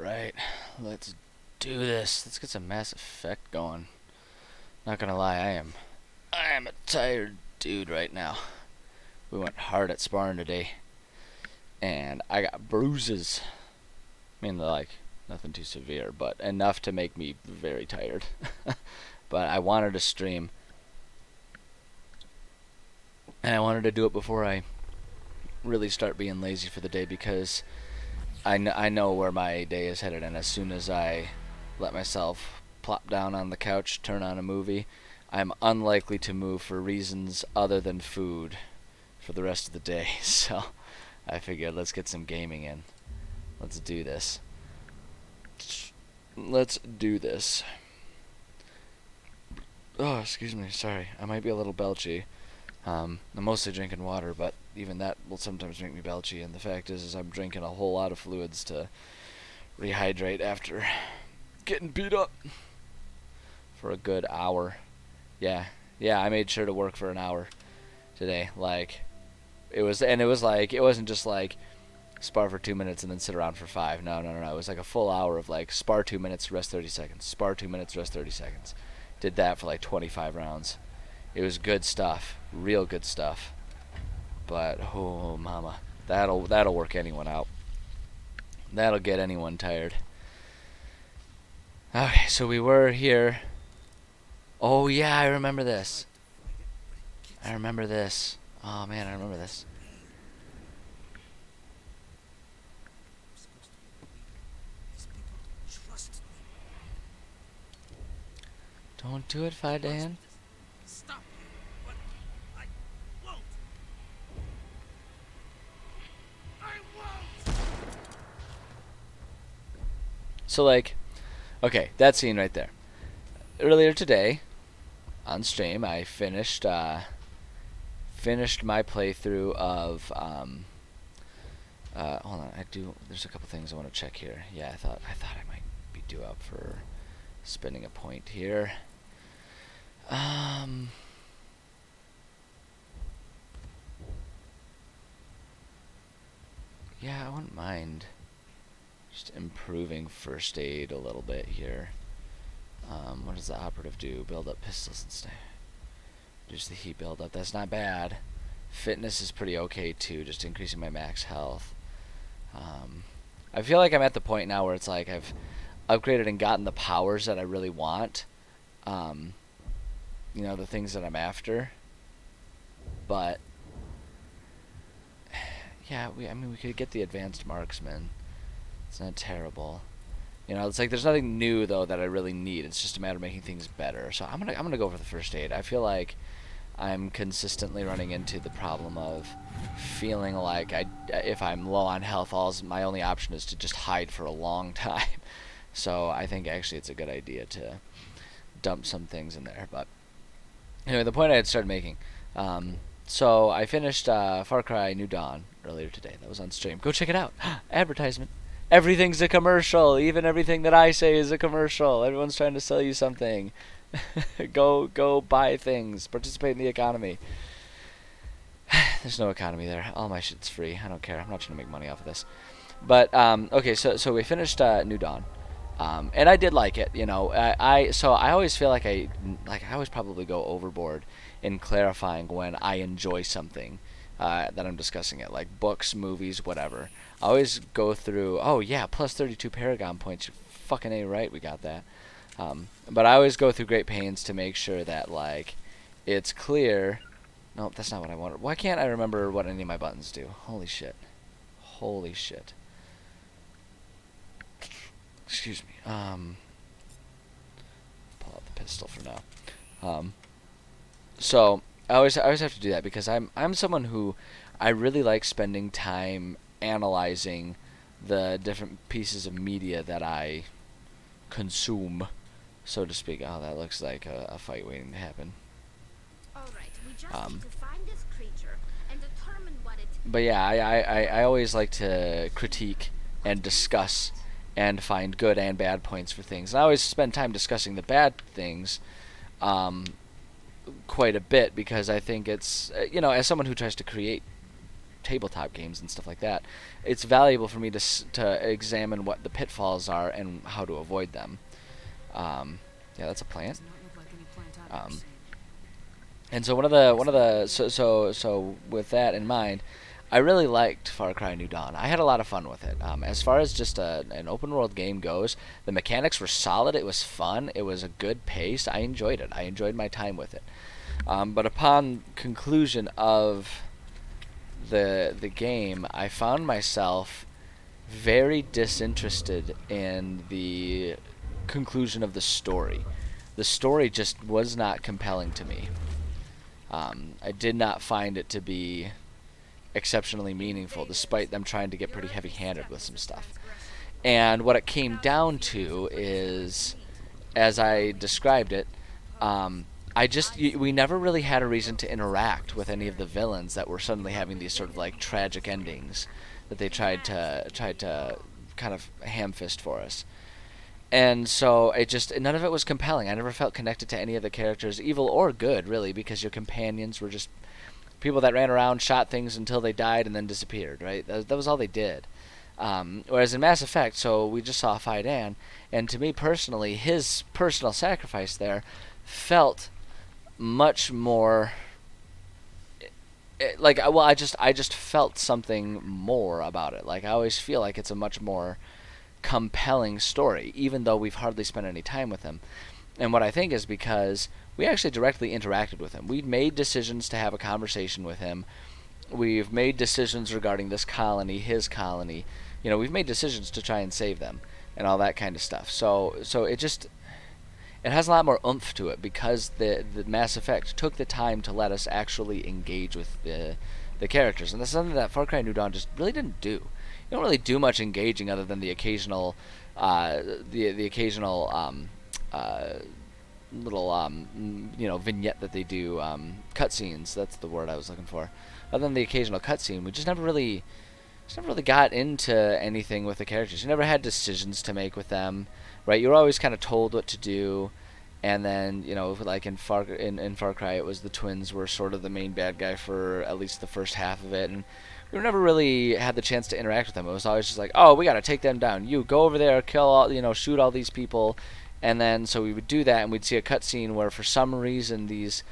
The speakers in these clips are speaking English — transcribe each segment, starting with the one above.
Alright, let's do this. Let's get some Mass Effect going. Not gonna lie, I am a tired dude right now. We went hard at sparring today, and I got bruises. I mean, like, nothing too severe, but enough to make me very tired. But I wanted to stream, and I wanted to do it before I really start being lazy for the day because I know where my day is headed, and as soon as I let myself plop down on the couch, turn on a movie, I'm unlikely to move for reasons other than food for the rest of the day. So I figured let's get some gaming in. Let's do this. Let's do this. Oh, excuse me. Sorry. I might be a little belchy. I'm mostly drinking water, but even that will sometimes make me belchy. And the fact is I'm drinking a whole lot of fluids to rehydrate after getting beat up for a good hour. Yeah, I made sure to work for an hour today. Like, it wasn't just like spar for 2 minutes and then sit around for 5. No. It was like a full hour of like spar 2 minutes, rest 30 seconds. Spar 2 minutes, rest 30 seconds. Did that for like 25 rounds. It was good stuff, real good stuff. But oh mama, that'll work anyone out. That'll get anyone tired. Okay, so we were here. Oh yeah, I remember this. Oh man, I remember this. Don't do it, Fidan. Stop me, but I won't. I won't. So like, okay, that scene right there. Earlier today, on stream, I finished my playthrough of hold on, there's a couple things I want to check here. Yeah, I thought I might be due up for spending a point here. Yeah, I wouldn't mind just improving first aid a little bit here. What does the operative do? Build up pistols and stuff. Reduce the heat build up. That's not bad. Fitness is pretty okay too, just increasing my max health. I feel like I'm at the point now where it's like I've upgraded and gotten the powers that I really want. The things that I'm after. But yeah, we could get the advanced marksman. It's not terrible. It's like there's nothing new though that I really need. It's just a matter of making things better. So I'm gonna go for the first aid. I feel like I'm consistently running into the problem of feeling like if I'm low on health, my only option is to just hide for a long time. So I think actually it's a good idea to dump some things in there. But anyway, the point I had started making. So I finished Far Cry New Dawn earlier today. That was on stream. Go check it out. Advertisement. Everything's a commercial. Even everything that I say is a commercial. Everyone's trying to sell you something. Go buy things. Participate in the economy. There's no economy there. All my shit's free. I don't care. I'm not trying to make money off of this. But okay, so we finished New Dawn. And I did like it, So I always feel like I always probably go overboard in clarifying when I enjoy something that I'm discussing it, like books, movies, whatever. I always go through. Oh yeah, plus 32 Paragon points. You're fucking A right, we got that. But I always go through great pains to make sure that like it's clear. Nope, that's not what I wanted. Why can't I remember what any of my buttons do? Holy shit. Excuse me. Pull out the pistol for now. So I always have to do that because I'm someone who I really like spending time analyzing the different pieces of media that I consume, so to speak. Oh, that looks like a fight waiting to happen. All right, we just need to find this creature and determine what it. But yeah, I always like to critique and discuss and find good and bad points for things. And I always spend time discussing the bad things quite a bit because I think it's, as someone who tries to create tabletop games and stuff like that, it's valuable for me to examine what the pitfalls are and how to avoid them. Yeah, that's a plant. And so so with that in mind, I really liked Far Cry New Dawn. I had a lot of fun with it. As far as just an open world game goes, the mechanics were solid. It was fun. It was a good pace. I enjoyed it. I enjoyed my time with it. But upon conclusion of the game, I found myself very disinterested in the conclusion of the story. The story just was not compelling to me. I did not find it to be exceptionally meaningful, despite them trying to get pretty heavy-handed with some stuff. And what it came down to is, as I described it, we never really had a reason to interact with any of the villains that were suddenly having these sort of like tragic endings that they tried to kind of ham-fist for us. And so none of it was compelling. I never felt connected to any of the characters, evil or good, really, because your companions were just people that ran around, shot things until they died, and then disappeared, right? That was all they did. Whereas in Mass Effect, so we just saw Fai Dan, and to me personally, his personal sacrifice there felt much more I just felt something more about it. Like, I always feel like it's a much more compelling story, even though we've hardly spent any time with him. And what I think is because we actually directly interacted with him. We'd made decisions to have a conversation with him. We've made decisions regarding this colony, his colony. You know, we've made decisions to try and save them and all that kind of stuff. So it has a lot more oomph to it because the Mass Effect took the time to let us actually engage with the characters. And that's something that Far Cry New Dawn just really didn't do. You don't really do much engaging other than the occasional little vignette that they do, cutscenes. That's the word I was looking for. Other than the occasional cutscene, we just never really got into anything with the characters. You never had decisions to make with them, right? You were always kind of told what to do, and then like in Far Cry, it was the twins were sort of the main bad guy for at least the first half of it, and we never really had the chance to interact with them. It was always just like, oh, we got to take them down. You go over there, kill all, shoot all these people. And then so we would do that, and we'd see a cutscene where for some reason these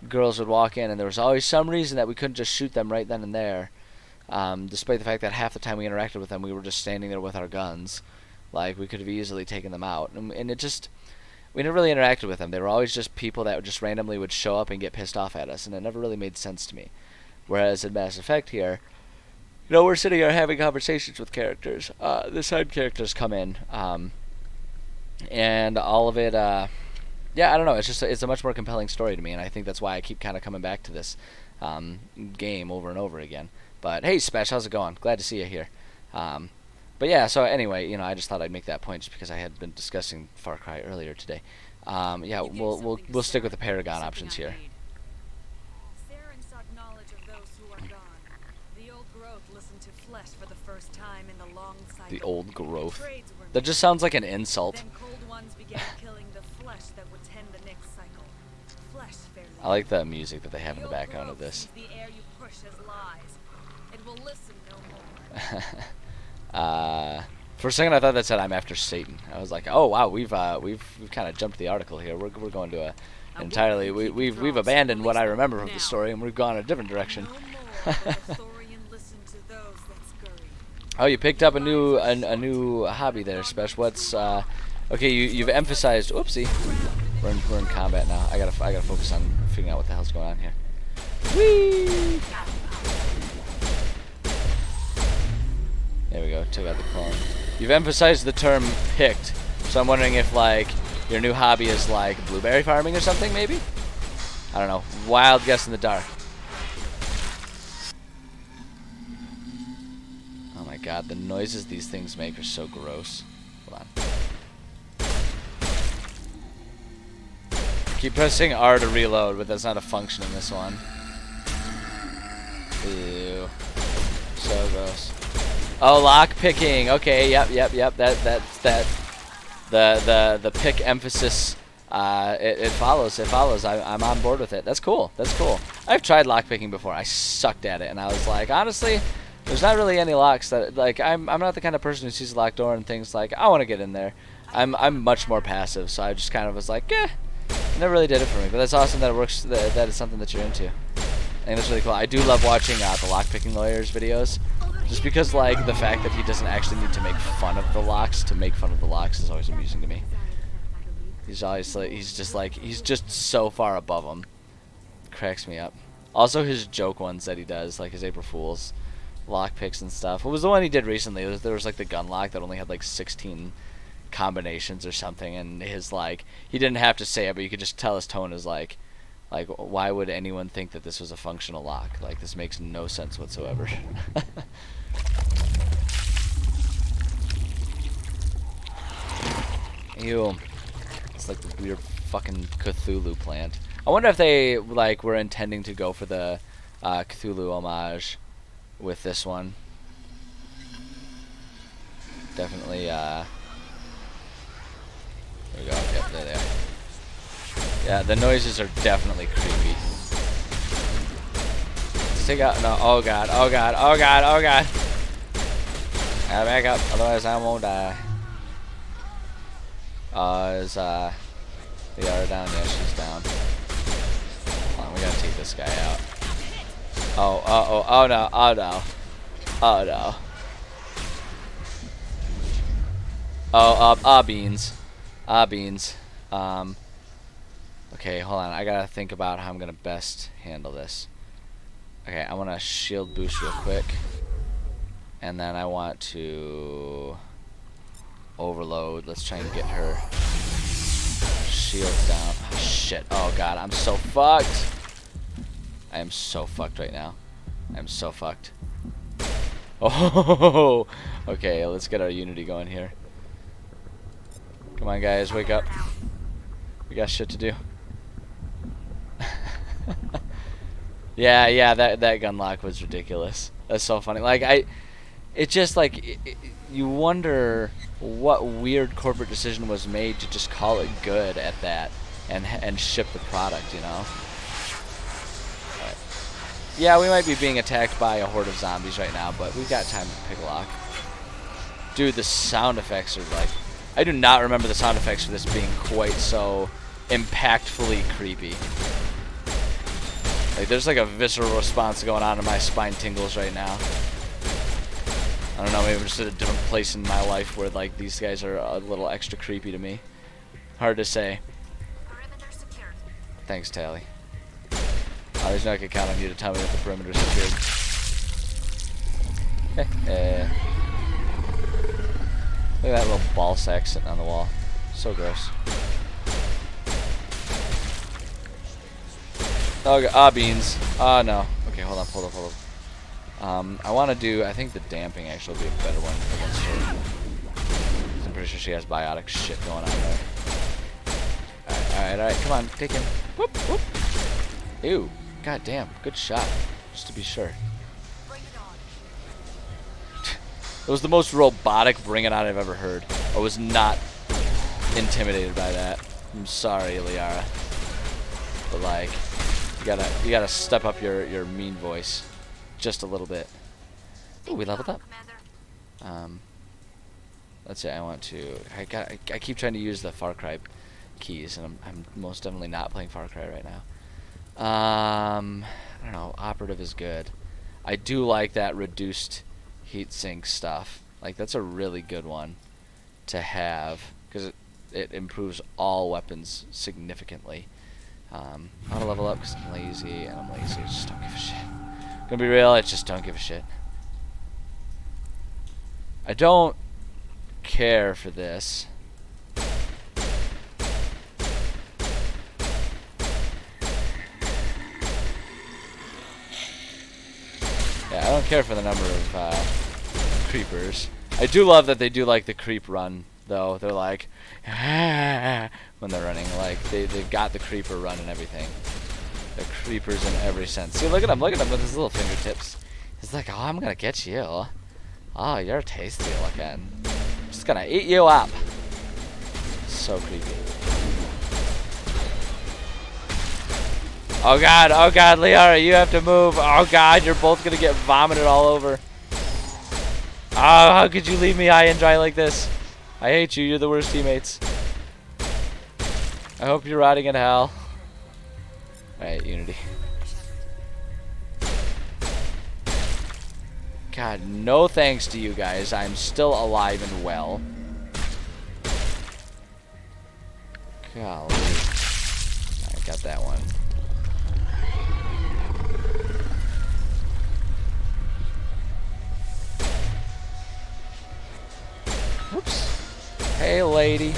girls would walk in, and there was always some reason that we couldn't just shoot them right then and there, despite the fact that half the time we interacted with them, we were just standing there with our guns. Like, we could have easily taken them out. And it just, we never really interacted with them. They were always just people that just randomly would show up and get pissed off at us, and it never really made sense to me. Whereas in Mass Effect here, we're sitting here having conversations with characters. The side characters come in, and all of it, I don't know. It's a much more compelling story to me, and I think that's why I keep kind of coming back to this game over and over again. But hey, Spesh, how's it going? Glad to see you here. But yeah, so anyway, I just thought I'd make that point just because I had been discussing Far Cry earlier today. We'll stick with the Paragon options here. Saren sought knowledge of those who are gone. The old growth listened to flesh for the first time in the long cycle. The old growth. Trades were That just sounds like an insult. Then cold ones began killing the flesh that would tend the next cycle. Flesh fairly. I like the music that they have in the background of this. The air you push as lies. It will listen no more. For a second I thought that said I'm after Satan. I was like, oh wow, we've kind of jumped the article here. We're going to a entirely we've abandoned what I remember of the story and we've gone a different direction. Oh, you picked up a new hobby there, Spesh. What's okay? You've emphasized. Oopsie, we're in combat now. I gotta focus on figuring out what the hell's going on here. Whee! There we go. Took out the clone. You've emphasized the term "picked," so I'm wondering if like your new hobby is like blueberry farming or something, maybe. I don't know. Wild guess in the dark. Oh my god, the noises these things make are so gross. Hold on. Keep pressing R to reload, but that's not a function in this one. Ew. So gross. Oh, lock picking. Okay, yep. That's that. The pick emphasis it follows. It follows. I'm on board with it. That's cool. That's cool. I've tried lockpicking before. I sucked at it, and I was like, honestly, there's not really any locks that like. I'm not the kind of person who sees a locked door and thinks like, I want to get in there. I'm much more passive, so I just kind of was like, never really did it for me. But that's awesome that it works. That is something that you're into. I think that's really cool. I do love watching the lockpicking lawyers videos, just because like the fact that he doesn't actually need to make fun of the locks to make fun of the locks is always amusing to me. He's always like, he's just so far above them. Cracks me up. Also his joke ones that he does, like his April Fool's lockpicks and stuff. What was the one he did recently? There was like the gun lock that only had like 16 combinations or something, and his like, he didn't have to say it, but you could just tell his tone is like, why would anyone think that this was a functional lock? Like, this makes no sense whatsoever. Ew. It's like the weird fucking Cthulhu plant. I wonder if they, like, were intending to go for the Cthulhu homage with this one. Definitely, there we go. Yep, there they are. Yeah, the noises are definitely creepy. Let's take out. No, oh god, oh god, oh god, oh god. Back up, otherwise I won't die. Is Liara down? Yeah, she's down. Hold on, we gotta take this guy out. Oh no, oh no. Oh no. Oh, beans. Beans. Okay, hold on. I gotta think about how I'm gonna best handle this. Okay, I want to shield boost real quick, and then I want to overload. Let's try and get her shields down. Oh, shit. Oh god, I'm so fucked. I am so fucked right now. I'm so fucked. Oh, okay. Let's get our unity going here. Come on, guys, wake up. We got shit to do. yeah, that gun lock was ridiculous. That's so funny. Like, it just like, you wonder what weird corporate decision was made to just call it good at that and ship the product, you know? But, yeah, we might be being attacked by a horde of zombies right now, but we've got time to pick a lock. Dude, the sound effects are like, I do not remember the sound effects for this being quite so impactfully creepy. Like, there's like a visceral response going on in my spine tingles right now. I don't know, maybe I'm just at a different place in my life where like these guys are a little extra creepy to me. Hard to say. Thanks, Tally. There's no I can count on you to tell me that the perimeter's secured. Look at that little ball sack sitting on the wall. So gross. Oh, beans. Oh, no. Okay, hold up. I want to do, I think the damping actually would be a better one against her. I'm pretty sure she has biotic shit going on there. Alright, come on, take him. Whoop, whoop. Ew, god damn, good shot, just to be sure. It was the most robotic bring it on I've ever heard. I was not intimidated by that. I'm sorry, Liara. But like, you gotta step up your mean voice just a little bit. Ooh, we leveled up. Let's see. I want to. I keep trying to use the Far Cry keys, and I'm most definitely not playing Far Cry right now. I don't know. Operative is good. I do like that reduced heatsink stuff. Like, that's a really good one to have because it improves all weapons significantly. I want to level up because I'm lazy, and I'm lazy. I just don't give a shit. Gonna be real, I just don't give a shit. I don't care for this. Yeah, I don't care for the number of creepers. I do love that they do like the creep run, though. They're like, ah, when they're running. Like, they've got the creeper run and everything. The creepers in every sense. See, look at him with his little fingertips. He's like, oh, I'm gonna get you. Oh, you're tasty looking. I'm just gonna eat you up. So creepy. Oh god, Liara, you have to move. Oh god, you're both gonna get vomited all over. Oh, how could you leave me high and dry like this? I hate you, you're the worst teammates. I hope you're rotting in hell. Alright, Unity. God, no thanks to you guys. I'm still alive and well. Golly. I got that one. Whoops. Hey, lady.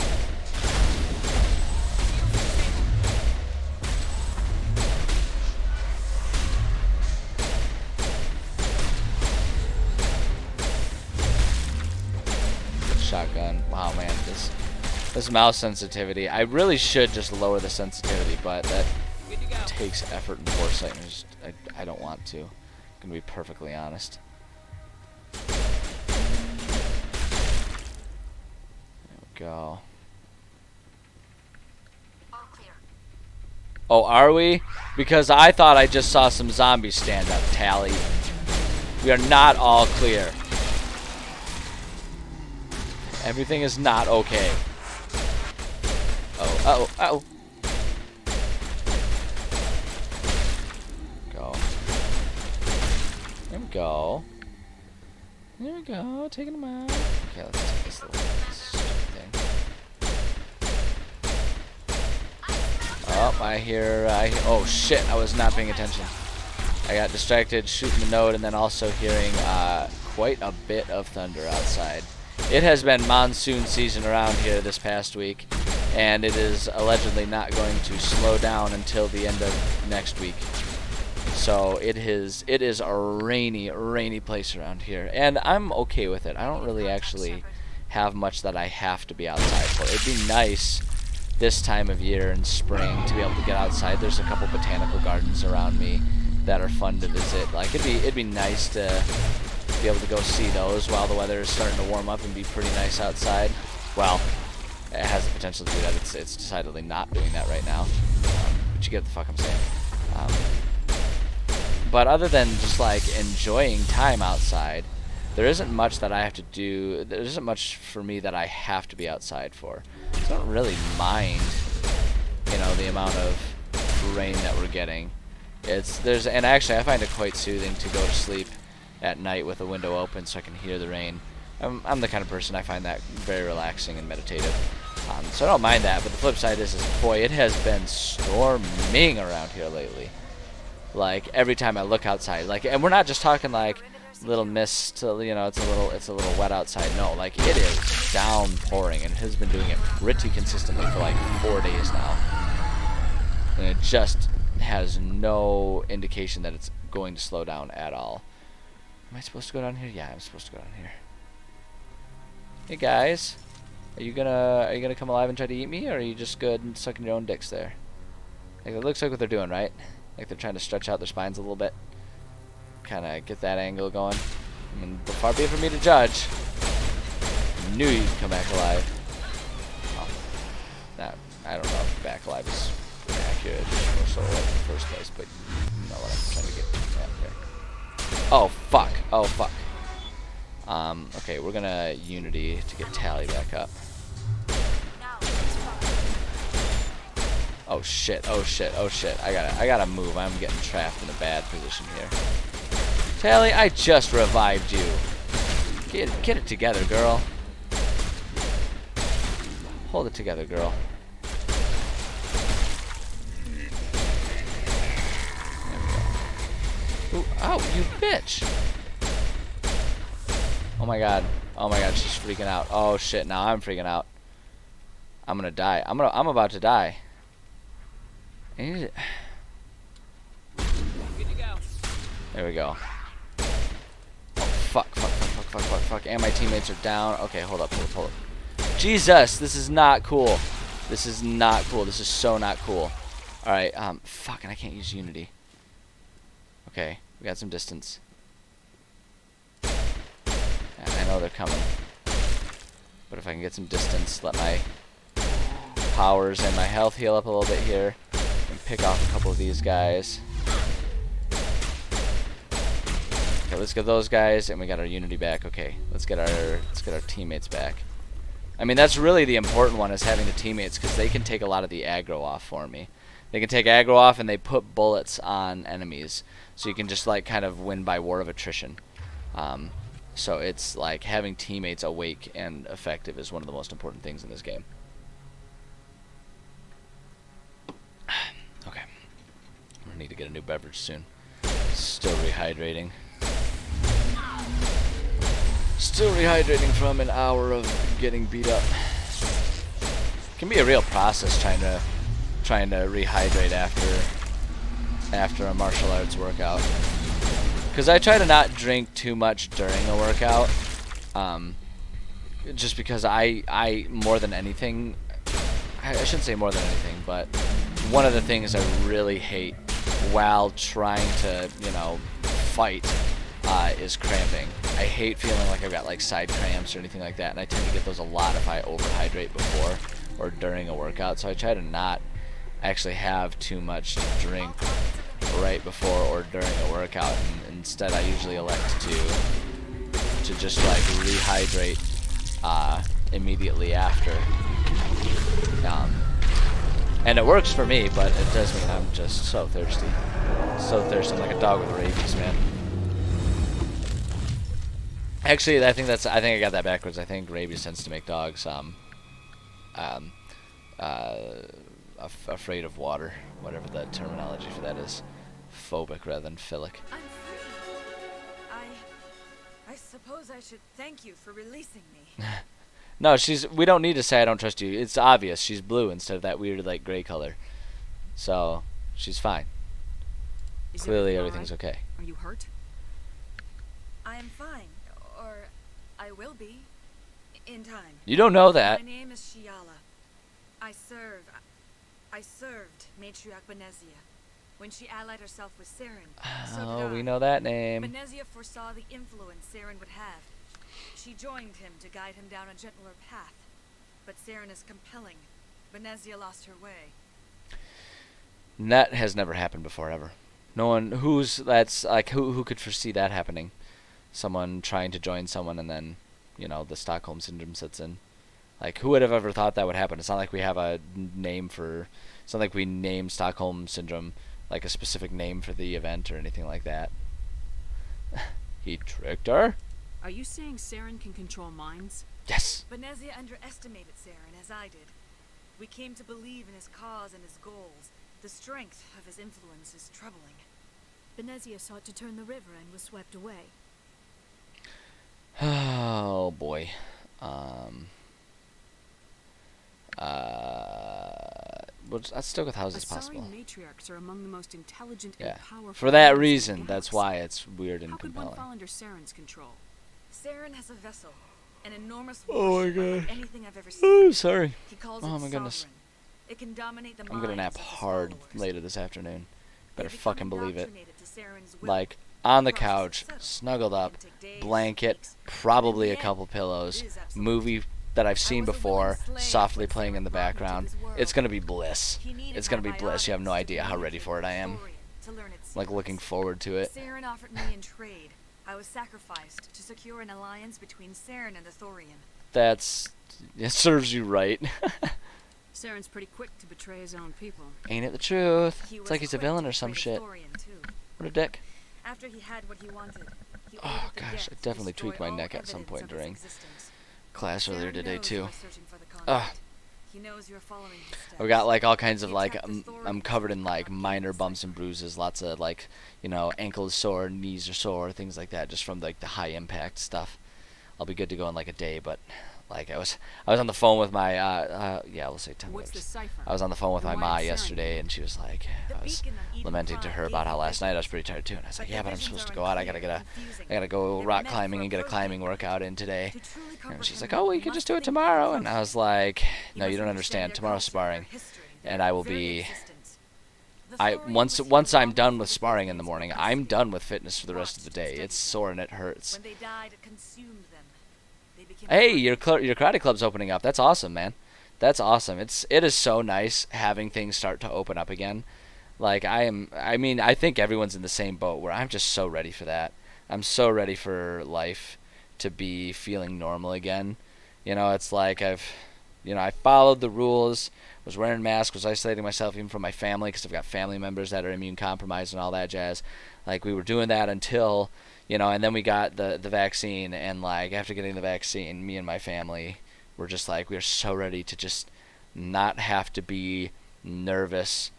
Shotgun. Wow, man, this mouse sensitivity. I really should just lower the sensitivity, but that takes effort and foresight, and I don't want to. I'm gonna be perfectly honest. There we go. All clear. Oh, are we? Because I thought I just saw some zombies stand up, Tally. We are not all clear. Everything is not okay. Oh, oh. Go. There we go. There we go. Taking them out. Okay, let's take this little stupid thing. Oh, I hear. Oh shit! I was not paying attention. I got distracted shooting the node, and then also hearing quite a bit of thunder outside. It has been monsoon season around here this past week, and it is allegedly not going to slow down until the end of next week. So it is a rainy place around here, and I'm okay with it. I don't really actually have much that I have to be outside for. It'd be nice this time of year in spring to be able to get outside. There's a couple botanical gardens around me that are fun to visit. Like it'd be nice to be able to go see those while the weather is starting to warm up and be pretty nice outside. Well, it has the potential to do that. It's decidedly not doing that right now. But you get the fuck I'm saying. But other than just like enjoying time outside, there isn't much that I have to do. There isn't much for me that I have to be outside for. I don't really mind, you know, the amount of rain that we're getting. And actually I find it quite soothing to go to sleep at night with a window open so I can hear the rain. I'm the kind of person I find that very relaxing and meditative. So I don't mind that, but the flip side is boy, it has been storming around here lately. Like every time I look outside, like, and we're not just talking like little mist, you know, it's a little wet outside. No, like it is downpouring, and it has been doing it pretty consistently for like 4 days now, and it just has no indication that it's going to slow down at all. Am I supposed to go down here? Yeah, I'm supposed to go down here. Hey guys, are you gonna come alive and try to eat me, or are you just good and sucking your own dicks there? Like, it looks like what they're doing, right? Like they're trying to stretch out their spines a little bit, kind of get that angle going. I mean, far be it for me to judge. Knew you'd come back alive. Well, that, I don't know if back alive is accurate or so in the first place, but you know what I'm trying to get at there. Oh fuck! Oh fuck! Okay, we're gonna Unity to get Tally back up. Oh shit! Oh shit! Oh shit! I gotta move. I'm getting trapped in a bad position here. Tally, I just revived you. Get it together, girl. Hold it together, girl. Ooh, oh, you bitch! Oh my god. Oh my god, she's freaking out. Oh shit, now I'm freaking out. I'm gonna die. I'm about to die. I need it. Good to go. There we go. Oh fuck. And my teammates are down. Okay, hold up. Jesus, this is not cool. This is not cool. This is so not cool. Alright, fuck, and I can't use Unity. Okay, we got some distance. I know they're coming. But if I can get some distance, let my powers and my health heal up a little bit here, and pick off a couple of these guys. Okay, let's get those guys, and we got our unity back. Okay, let's get our teammates back. I mean, that's really the important one, is having the teammates, because they can take a lot of the aggro off for me. They can take aggro off, and they put bullets on enemies, so you can just like kind of win by war of attrition. So it's like having teammates awake and effective is one of the most important things in this game. Okay, I'm gonna need to get a new beverage soon. Still rehydrating. Still rehydrating from an hour of getting beat up. It can be a real process trying to rehydrate after a martial arts workout. Because I try to not drink too much during a workout. Just because I more than anything, I shouldn't say more than anything, but one of the things I really hate while trying to, you know, fight is cramping. I hate feeling like I've got like side cramps or anything like that, and I tend to get those a lot if I overhydrate before or during a workout. So I try to not actually have too much to drink right before or during a workout, and instead I usually elect to just like rehydrate immediately after. And it works for me, but it does mean I'm just so thirsty. So thirsty, I'm like a dog with rabies, man. Actually, I think I got that backwards. I think rabies tends to make dogs afraid of water, whatever the terminology for that is. Phobic rather than philic. I'm free. I suppose I should thank you for releasing me. No, we don't need to say I don't trust you. It's obvious. She's blue instead of that weird like gray color. So, she's fine. Clearly everything's okay. Are you hurt? I am fine. Or I will be. In time. You don't know that. My name is Shiala. I served Matriarch Benezia when she allied herself with Saren. Oh, we know that name. Benezia foresaw the influence Saren would have. She joined him to guide him down a gentler path. But Saren is compelling. Benezia lost her way. That has never happened before, ever. No one who could foresee that happening? Someone trying to join someone and then, you know, the Stockholm Syndrome sets in. Like, who would have ever thought that would happen? It's not like we have a name for... It's not like we named Stockholm Syndrome, like a specific name for the event or anything like that. He tricked her? Are you saying Saren can control minds? Yes! Benezia underestimated Saren, as I did. We came to believe in his cause and his goals. The strength of his influence is troubling. Benezia sought to turn the river and was swept away. Oh, boy. Let's stick with how is this possible. Asari matriarchs are among the most intelligent Yeah. and powerful. For that beings in the reason, that's galaxy. why it's weird and How could one compelling. fall under Saren's control? Saren has a vessel, an enormous Oh my warship unlike God. anything I've ever Oh, seen. sorry. He calls Oh it my goodness. sovereign. It can dominate the I'm gonna nap minds of his hard followers. later this afternoon. They Better become fucking believe it. indoctrinated to Saren's will. Like, on the Process is couch, subtle. snuggled up, It can take days, blanket, weeks. probably In a the couple end, pillows, it is absolute. movie that I've seen was a willing before, slave softly when playing in Saren the brought me to background. his world. It's gonna be bliss. He needed It's gonna my be bliss. You have no biotics idea to how ready for it I am. communicate with Thorian, to learn its Like, looking secrets. forward to it. Saren offered me in trade. I was sacrificed to secure an alliance between Saren and the Thorian. It serves you right. Saren's pretty quick to betray his own people. Ain't it the truth? He It's was like he's a quick villain to or some betray shit. the Thorian, too. What a dick. After he had what he wanted, he Oh, ordered the gosh, I Geth to definitely destroy tweaked my all neck at some evidence point of his during existence. class earlier Saren today, knows too. you are searching for the Ugh. contact. He knows you're following his steps. I've got like all kinds of He like attacked the I'm Thorians covered in with like arcane minor bumps and cipher. bruises, lots of like, you know, ankles sore, knees are sore, things like that, just from like the high impact stuff. I'll be good to go in like a day, but like I was on the phone with my yeah, we'll say 10 What's the minutes. cipher? I was on the phone with my And ma why did Saren yesterday, know? and she was like, The I was beacon on Eden lamenting to Prime her gave about you how last night I was visions. pretty tired too, and I was like, But yeah, the but I'm visions supposed to are go out. I gotta unclear, get a, confusing. I gotta go They were rock meant climbing for and get a approaching climbing people. workout in today. To truly And she's comprehend like, them, oh, well, you you can just must do it think tomorrow. And closely. I was like, You no, you must don't understand understand. their Tomorrow's culture, their sparring, history, and their I will very be. existence. The Thorian Once was I'm long done before with the sparring in the Thorians morning, were I'm conceived. done with fitness for the rest of the Watched and day. It's studied sore and it hurts. When they died, it consumed them. They became Hey, part your karate club's opening up. That's awesome, man. That's awesome. It is so nice having things start to open up again. Like I mean, I think everyone's in the same boat where I'm just so ready for that. I'm so ready for life to be feeling normal again. It's like I followed the rules, was wearing masks, was isolating myself even from my family because I've got family members that are immune compromised and all that jazz. Like we were doing that until, and then we got the vaccine, and like after getting the vaccine, me and my family were just like, we are so ready to just not have to be nervous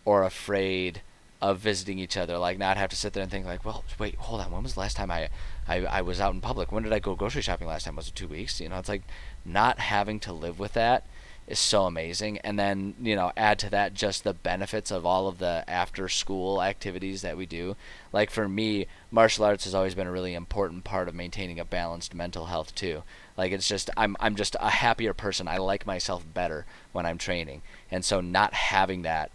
or afraid of visiting each other, like not have to sit there and think like, well, wait, hold on, when was the last time I was out in public? When did I go grocery shopping last time? Was it 2 weeks? It's like not having to live with that is so amazing. And then, add to that just the benefits of all of the after school activities that we do. Like for me, martial arts has always been a really important part of maintaining a balanced mental health too. Like it's just I'm just a happier person. I like myself better when I'm training. And so not having that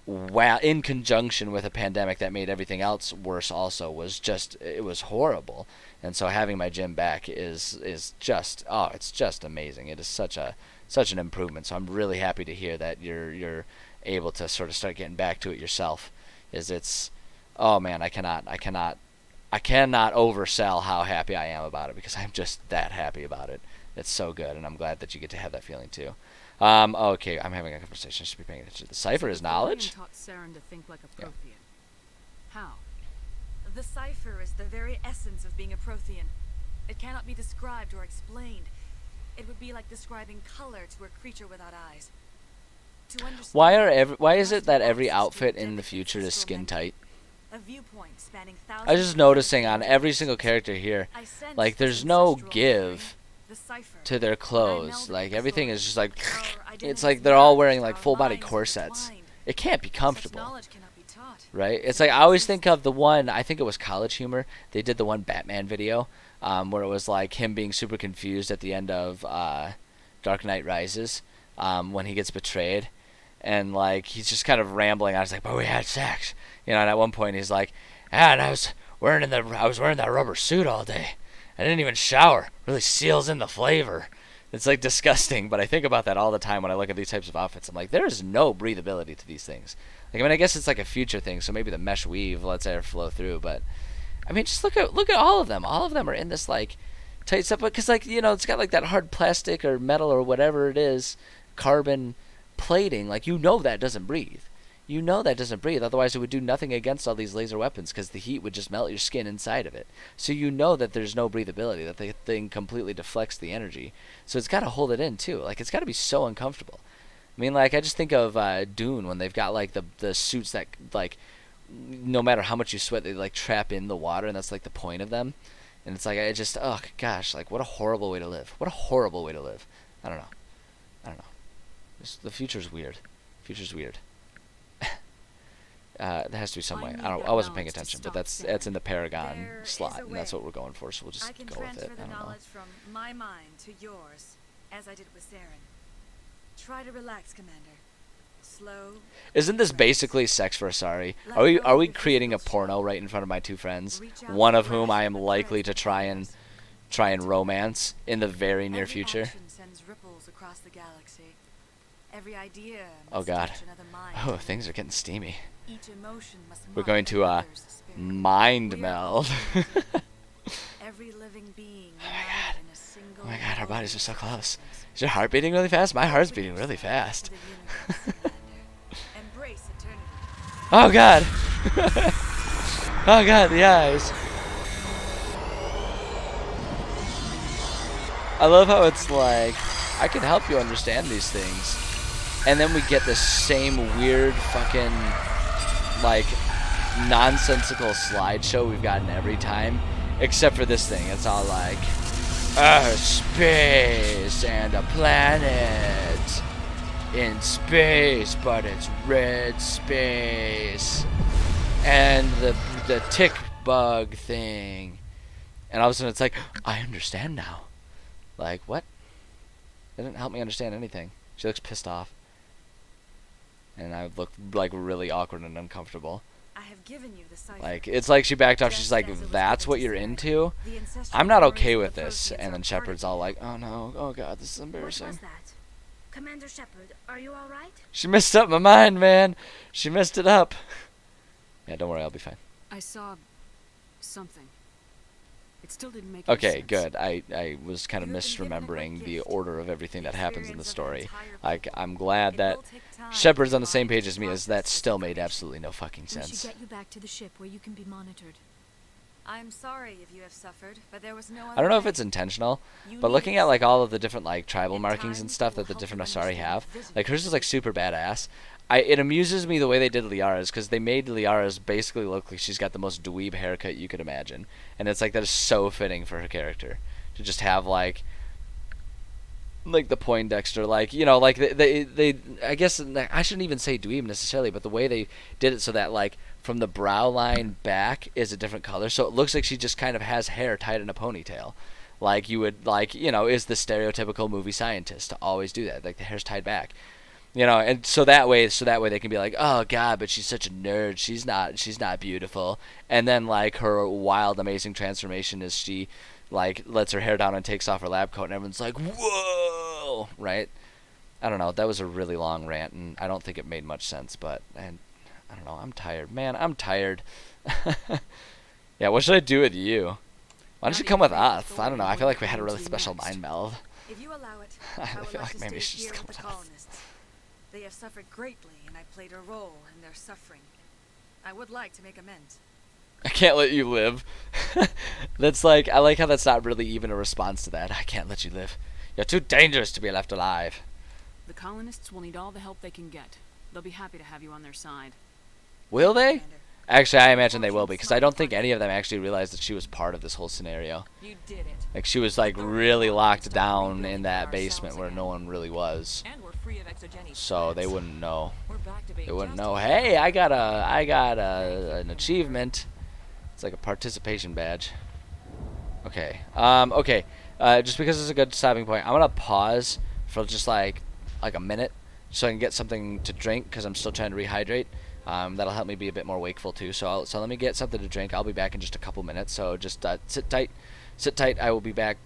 in conjunction with a pandemic that made everything else worse also it was horrible. And so having my gym back is just it's just amazing. It is such an improvement. So I'm really happy to hear that you're able to sort of start getting back to it yourself. Oh man, I cannot oversell how happy I am about it, because I'm just that happy about it. It's so good, and I'm glad that you get to have that feeling too. Okay, I'm having a conversation. I should be paying attention. The cipher is knowledge? Taught Saren to think like a Prothean. How? The cipher is the very essence of being a Prothean. It cannot be described or explained. It would be like describing color to a creature without eyes. To understand, Why is it that every outfit in the future is skin tight? a viewpoint spanning I was thousands just of noticing on years. every single character here, I sense like there's this no ancestral give the cipher. to their clothes. melded Like with everything the is just like, Our it's identities like they're all merged, wearing like our full body minds corsets. intertwined. It can't be Such comfortable, knowledge cannot be taught. right? It's like I always think of the one, I think it was College Humor. They did the one Batman video where it was like him being super confused at the end of Dark Knight Rises when he gets betrayed. And like he's just kind of rambling. I was like, but we had sex, and at one point he's like, and I was wearing that rubber suit all day. I didn't even shower. Really seals in the flavor. It's like disgusting, but I think about that all the time when I look at these types of outfits. I'm like, there is no breathability to these things. Like, I mean, I guess it's like a future thing, so maybe the mesh weave lets air flow through. But I mean, just look at all of them. All of them are in this like tight stuff, because like it's got like that hard plastic or metal or whatever it is, carbon plating. Like that doesn't breathe. Otherwise it would do nothing against all these laser weapons, because the heat would just melt your skin inside of it. So that there's no breathability, that the thing completely deflects the energy. So it's got to hold it in too. Like it's got to be so uncomfortable. I mean, like I just think of Dune, when they've got like the suits that like no matter how much you sweat, they like trap in the water, and that's like the point of them. And it's like oh gosh, like what a horrible way to live. I don't know. The future's weird. There has to be some way. I wasn't paying attention, but that's in the Paragon There is slot, a and that's way. what we're going for. So we'll just I can go with transfer it. the I don't know. knowledge from my mind to yours, as I did with Saren. Try to relax, Commander. Slow. Isn't this breaths. basically Sex for Asari? Let Are we go of your creating a physical porno struggle. right in front of my two friends? Reach out One to of whom grasp I am the likely to threads try of and yours. romance in the very near Every future. action sends ripples across the galaxy. Every idea Oh must God. touch another mind. Oh, things are getting steamy. Each emotion must We're mark going to another's spirit. mind We are all meld. connected. Every living being united in a single Oh my God, our bodies are so glorious close. existence. Is your heart beating really fast? My heart's Open beating really yourself fast. to the universe, Commander. Embrace eternity. Oh God. Oh God, the eyes. I love how it's like, I can help you understand these things. And then we get this same weird fucking, like, nonsensical slideshow we've gotten every time. Except for this thing. It's all like, space and a planet in space, but it's red space. And the tick bug thing. And all of a sudden it's like, I understand now. Like, what? It didn't help me understand anything. She looks pissed off. And I look like really awkward and uncomfortable. I have given you the cipher. Like, it's like she backed off. She's Just like, as it was that's given what to you're Saren. into? The ancestral I'm not memories okay of with the this. Protheans And are then part Shepard's of all you. like, oh no, oh God, this is What embarrassing. was that? Commander Shepard, are you all right? She messed up my mind, man. She messed it up. Yeah, don't worry, I'll be fine. I saw something. It still didn't make any Okay, sense. good. I was kind of You have been given a great misremembering the gift. order of everything that happens in the Experience of an story. entire Like, people. I'm glad It that will take time Shepard's for on the same your mind page as to me, as process that this still made information. absolutely no fucking We sense. should get you back to the ship where you can be monitored. I'm sorry if you have suffered, but there was no other I don't know if way. it's intentional, You but need looking it. at like all of the different like tribal In markings time, and stuff it will that the help different you Asari understand have, the vision like of hers the is like creature. super badass. It amuses me the way they did Liara's, because they made Liara's basically look like she's got the most dweeb haircut you could imagine, and it's like that is so fitting for her character to just have like the Poindexter, like, you know, like they I guess I shouldn't even say dweeb necessarily, but the way they did it so that like from the brow line back is a different color, so it looks like she just kind of has hair tied in a ponytail, like you would, like, you know, is the stereotypical movie scientist to always do that, like the hair's tied back, you know, and so that way they can be like, oh god, but she's such a nerd, she's not beautiful, and then like her wild amazing transformation is she like lets her hair down and takes off her lab coat and everyone's like, whoa, right? I don't know, that was a really long rant and I don't think it made much sense, but and I don't know, I'm tired, man, I'm tired. Yeah, what should I do with you? Why don't Not you come even with after us? I Thor don't know, I and feel what like we you're had a going really to special next. mind meld. If you allow it, I I would feel like like to maybe stay she should here come with the with us. colonists. They have suffered greatly, and I played a role in their suffering. I would like to make amends. I can't let you live. That's like, I like how that's not really even a response to that. I can't let you live. You're too dangerous to be left alive. The colonists will need all the help they can get. They'll be happy to have you on their side. Will they? Commander. Actually, I imagine they will, because I don't think any of them actually realized that she was part of this whole scenario. You did it. Like, she was like really locked down in that basement where no one really was. And we're free of exogenic So they threats. wouldn't know. We're back to being They wouldn't just know, as hey, I got Thank an you, achievement. It's like a participation badge. Okay. Okay. Just because it's a good stopping point, I'm gonna pause for just like a minute, so I can get something to drink, because I'm still trying to rehydrate. That'll help me be a bit more wakeful too. So let me get something to drink. I'll be back in just a couple minutes. So just sit tight. Sit tight. I will be back.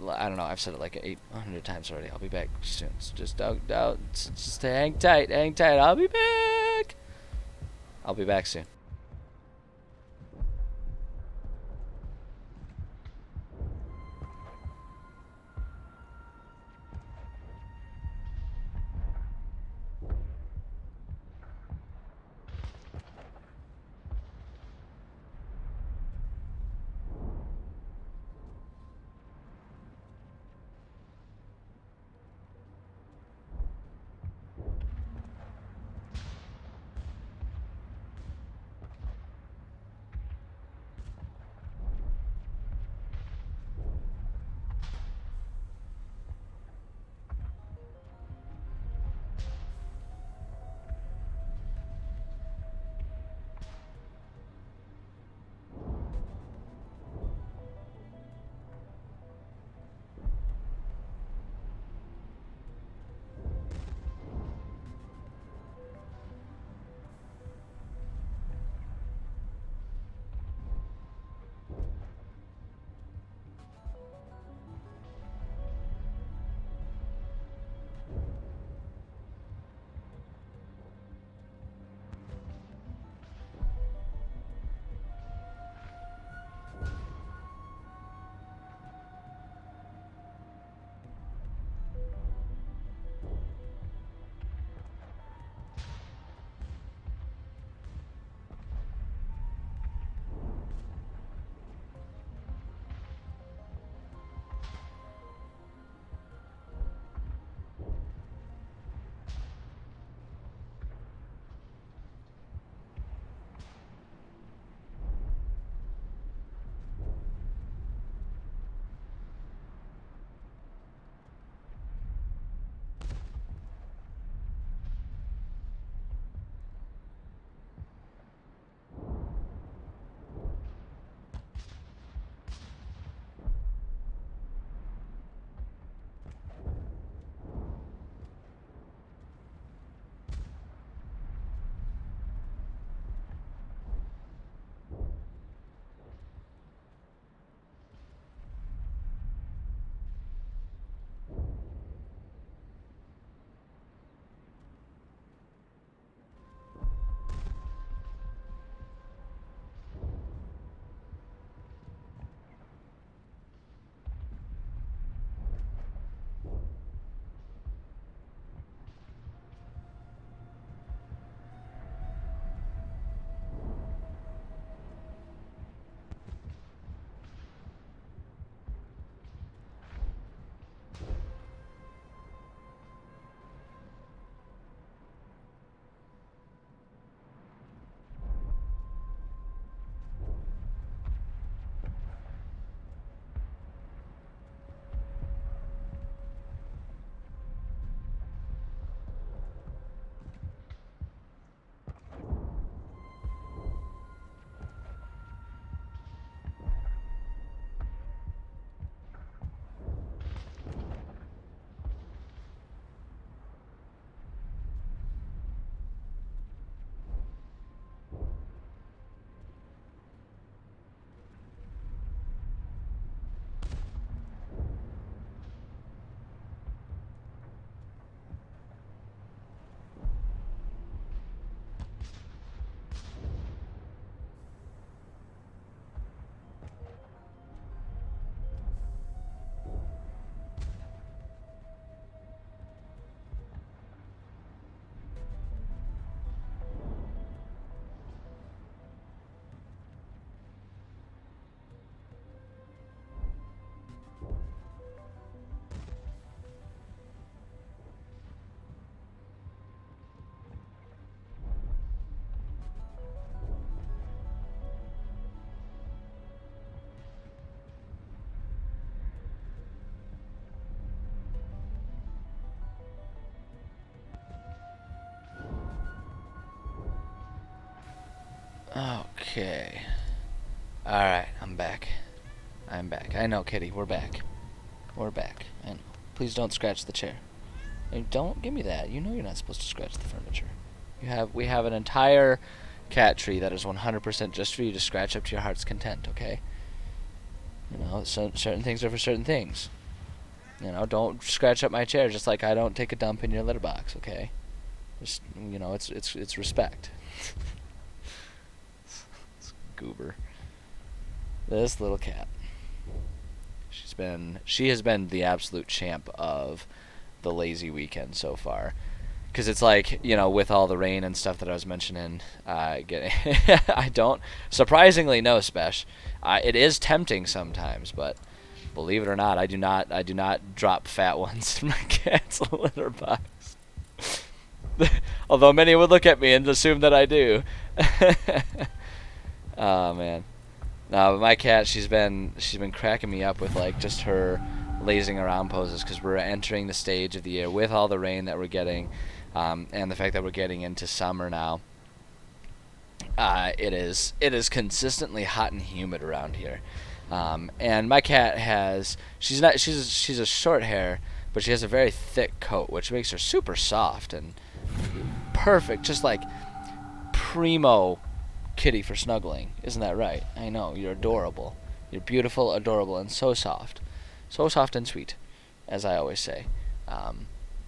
I don't know. I've said it like 800 times already. I'll be back soon. So just hang tight. Hang tight. I'll be back. I'll be back soon. Okay. Alright, I'm back. I'm back. I know, Kitty, we're back. We're back. I know. Please don't scratch the chair. And don't give me that. You know you're not supposed to scratch the furniture. We have an entire cat tree that is 100% just for you to scratch up to your heart's content, okay? You know, certain things are for certain things. You know, don't scratch up my chair just like I don't take a dump in your litter box, okay? Just, you know, it's respect. Goober. This little cat. She has been the absolute champ of the lazy weekend so far. Because it's like, you know, with all the rain and stuff that I was mentioning, getting I don't, surprisingly no, Spesh. It is tempting sometimes, but believe it or not, I do not drop fat ones in my cat's litter box. Although many would look at me and assume that I do. Oh man. No, but my cat, she's been cracking me up with like just her lazing around poses, because we're entering the stage of the year with all the rain that we're getting, and the fact that we're getting into summer now. It is consistently hot and humid around here, and my cat she's a short hair, but she has a very thick coat, which makes her super soft and perfect, just like primo kitty for snuggling. Isn't that right? I know, you're adorable. You're beautiful, adorable, and so soft. So soft and sweet, as I always say.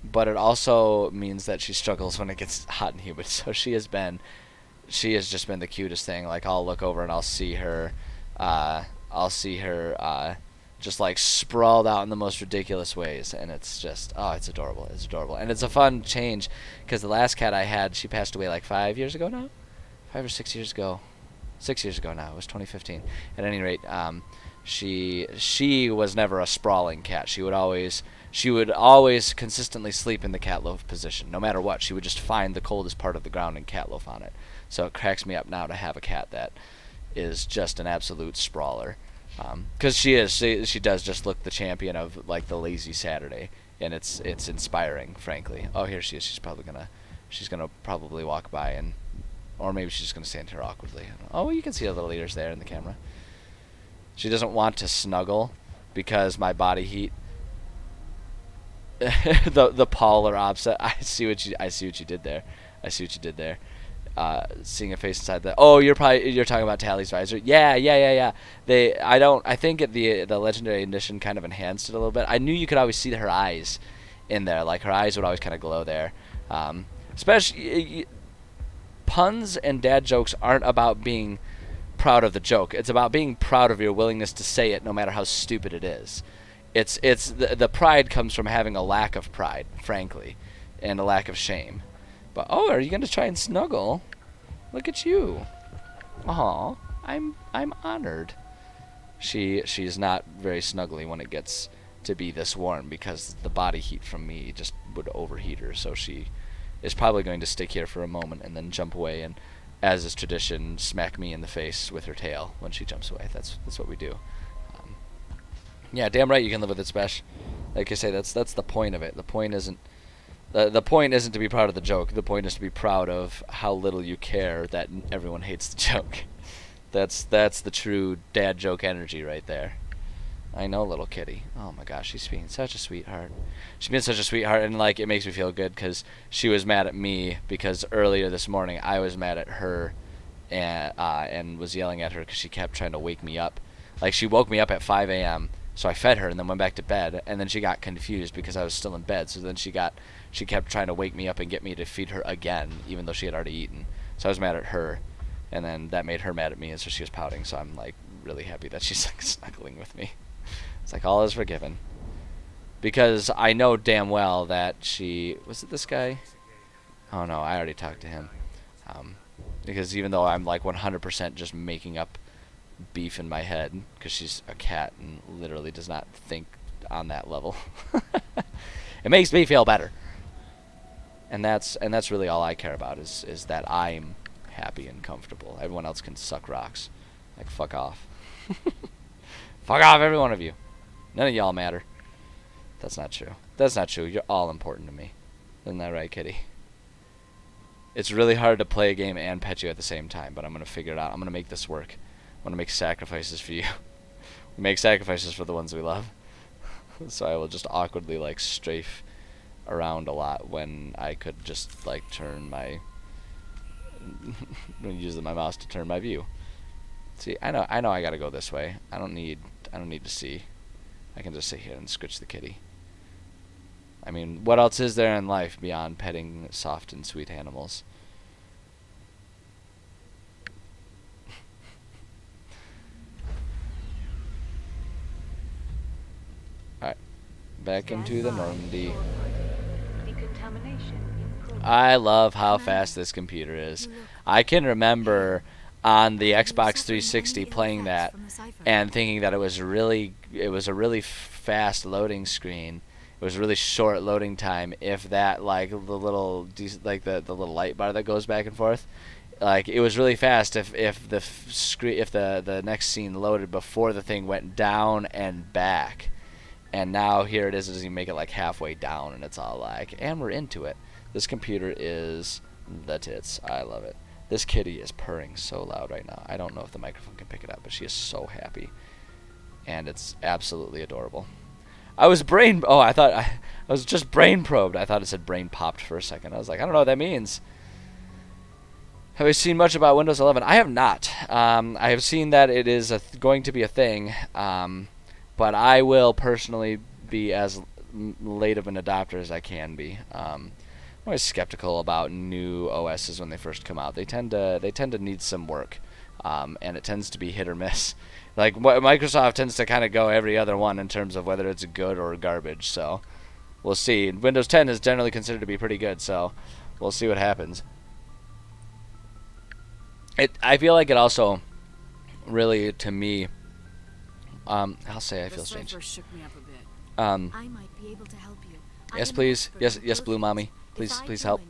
But it also means that she struggles when it gets hot and humid. So she has just been the cutest thing. Like, I'll look over and I'll see her just like sprawled out in the most ridiculous ways, and it's just, oh, it's adorable. It's adorable. And it's a fun change, because the last cat I had, she passed away like 5 years ago now? 5 or 6 years ago. 6 years ago now. It was 2015. At any rate, she was never a sprawling cat. She would always consistently sleep in the cat loaf position. No matter what, she would just find the coldest part of the ground and cat loaf on it. So it cracks me up now to have a cat that is just an absolute sprawler. Because she does just look the champion of like the lazy Saturday, and it's inspiring, frankly. Oh, here she is. She's gonna probably walk by, and or maybe she's just gonna stand here awkwardly. Oh, you can see the little ears there in the camera. She doesn't want to snuggle because my body heat. the polar opposite. I see what you did there. Seeing a face inside the. Oh, you're talking about Tally's visor. Yeah. I think the legendary edition kind of enhanced it a little bit. I knew you could always see her eyes in there. Like, her eyes would always kind of glow there. Especially puns and dad jokes aren't about being proud of the joke. It's about being proud of your willingness to say it, no matter how stupid it is. It's the pride comes from having a lack of pride, frankly, and a lack of shame. But are you gonna try and snuggle? Look at you. Aw, I'm honored. She's not very snuggly when it gets to be this warm, because the body heat from me just would overheat her. So she is probably going to stick here for a moment and then jump away, and, as is tradition, smack me in the face with her tail when she jumps away. That's what we do. Yeah, damn right you can live with it, Spesh. Like I say, that's the point of it. The point isn't to be proud of the joke. The point is to be proud of how little you care that everyone hates the joke. That's the true dad joke energy right there. I know, little kitty. Oh my gosh, she's being such a sweetheart. She's been such a sweetheart, and like, it makes me feel good because she was mad at me because earlier this morning I was mad at her and was yelling at her because she kept trying to wake me up. Like, she woke me up at 5 a.m. So I fed her and then went back to bed, and then she got confused because I was still in bed. So then she kept trying to wake me up and get me to feed her again, even though she had already eaten. So I was mad at her, and then that made her mad at me, and so she was pouting. So I'm like really happy that she's like snuggling with me. It's like, all is forgiven, because I know damn well that was it this guy? Oh no, I already talked to him. Because even though I'm like 100% just making up beef in my head, because she's a cat and literally does not think on that level, it makes me feel better, and that's really all I care about, is that I'm happy and comfortable. Everyone else can suck rocks. Like, fuck off. Fuck off, every one of you. None of y'all matter. That's not true. You're all important to me. Isn't that right, kitty? It's really hard to play a game and pet you at the same time, but I'm gonna figure it out. I'm gonna make this work. I'm gonna make sacrifices for you. We make sacrifices for the ones we love. So I will just awkwardly like strafe around a lot when I could just like turn my use my mouse to turn my view. See, I know I gotta go this way. I don't need to see. I can just sit here and scritch the kitty. I mean, what else is there in life beyond petting soft and sweet animals? Alright. Back into the Normandy. I love how fast this computer is. I can remember on the Xbox 360 playing that and thinking that it was a really fast loading screen. It was a really short loading time. If that like the little light bar that goes back and forth, like it was really fast. If the next scene loaded before the thing went down and back, and now here it is. It doesn't even make it like halfway down, and it's all like, and we're into it. This computer is the tits. I love it. This kitty is purring so loud right now. I don't know if the microphone can pick it up, but she is so happy, and it's absolutely adorable. I was I was just brain probed. I thought it said brain popped for a second. I was like, I don't know what that means. Have you seen much about Windows 11? I have not. I have seen that it is going to be a thing, but I will personally be as late of an adopter as I can be. I'm always skeptical about new OSs when they first come out. They tend to need some work, and it tends to be hit or miss. Like Microsoft tends to kind of go every other one in terms of whether it's good or garbage. So we'll see. Windows 10 is generally considered to be pretty good, so we'll see what happens. I feel like it also really, to me, I'll say I feel strange. Shook me up a bit. I might be able to help you. Yes, please. Yes, Blue Mommy. Please help.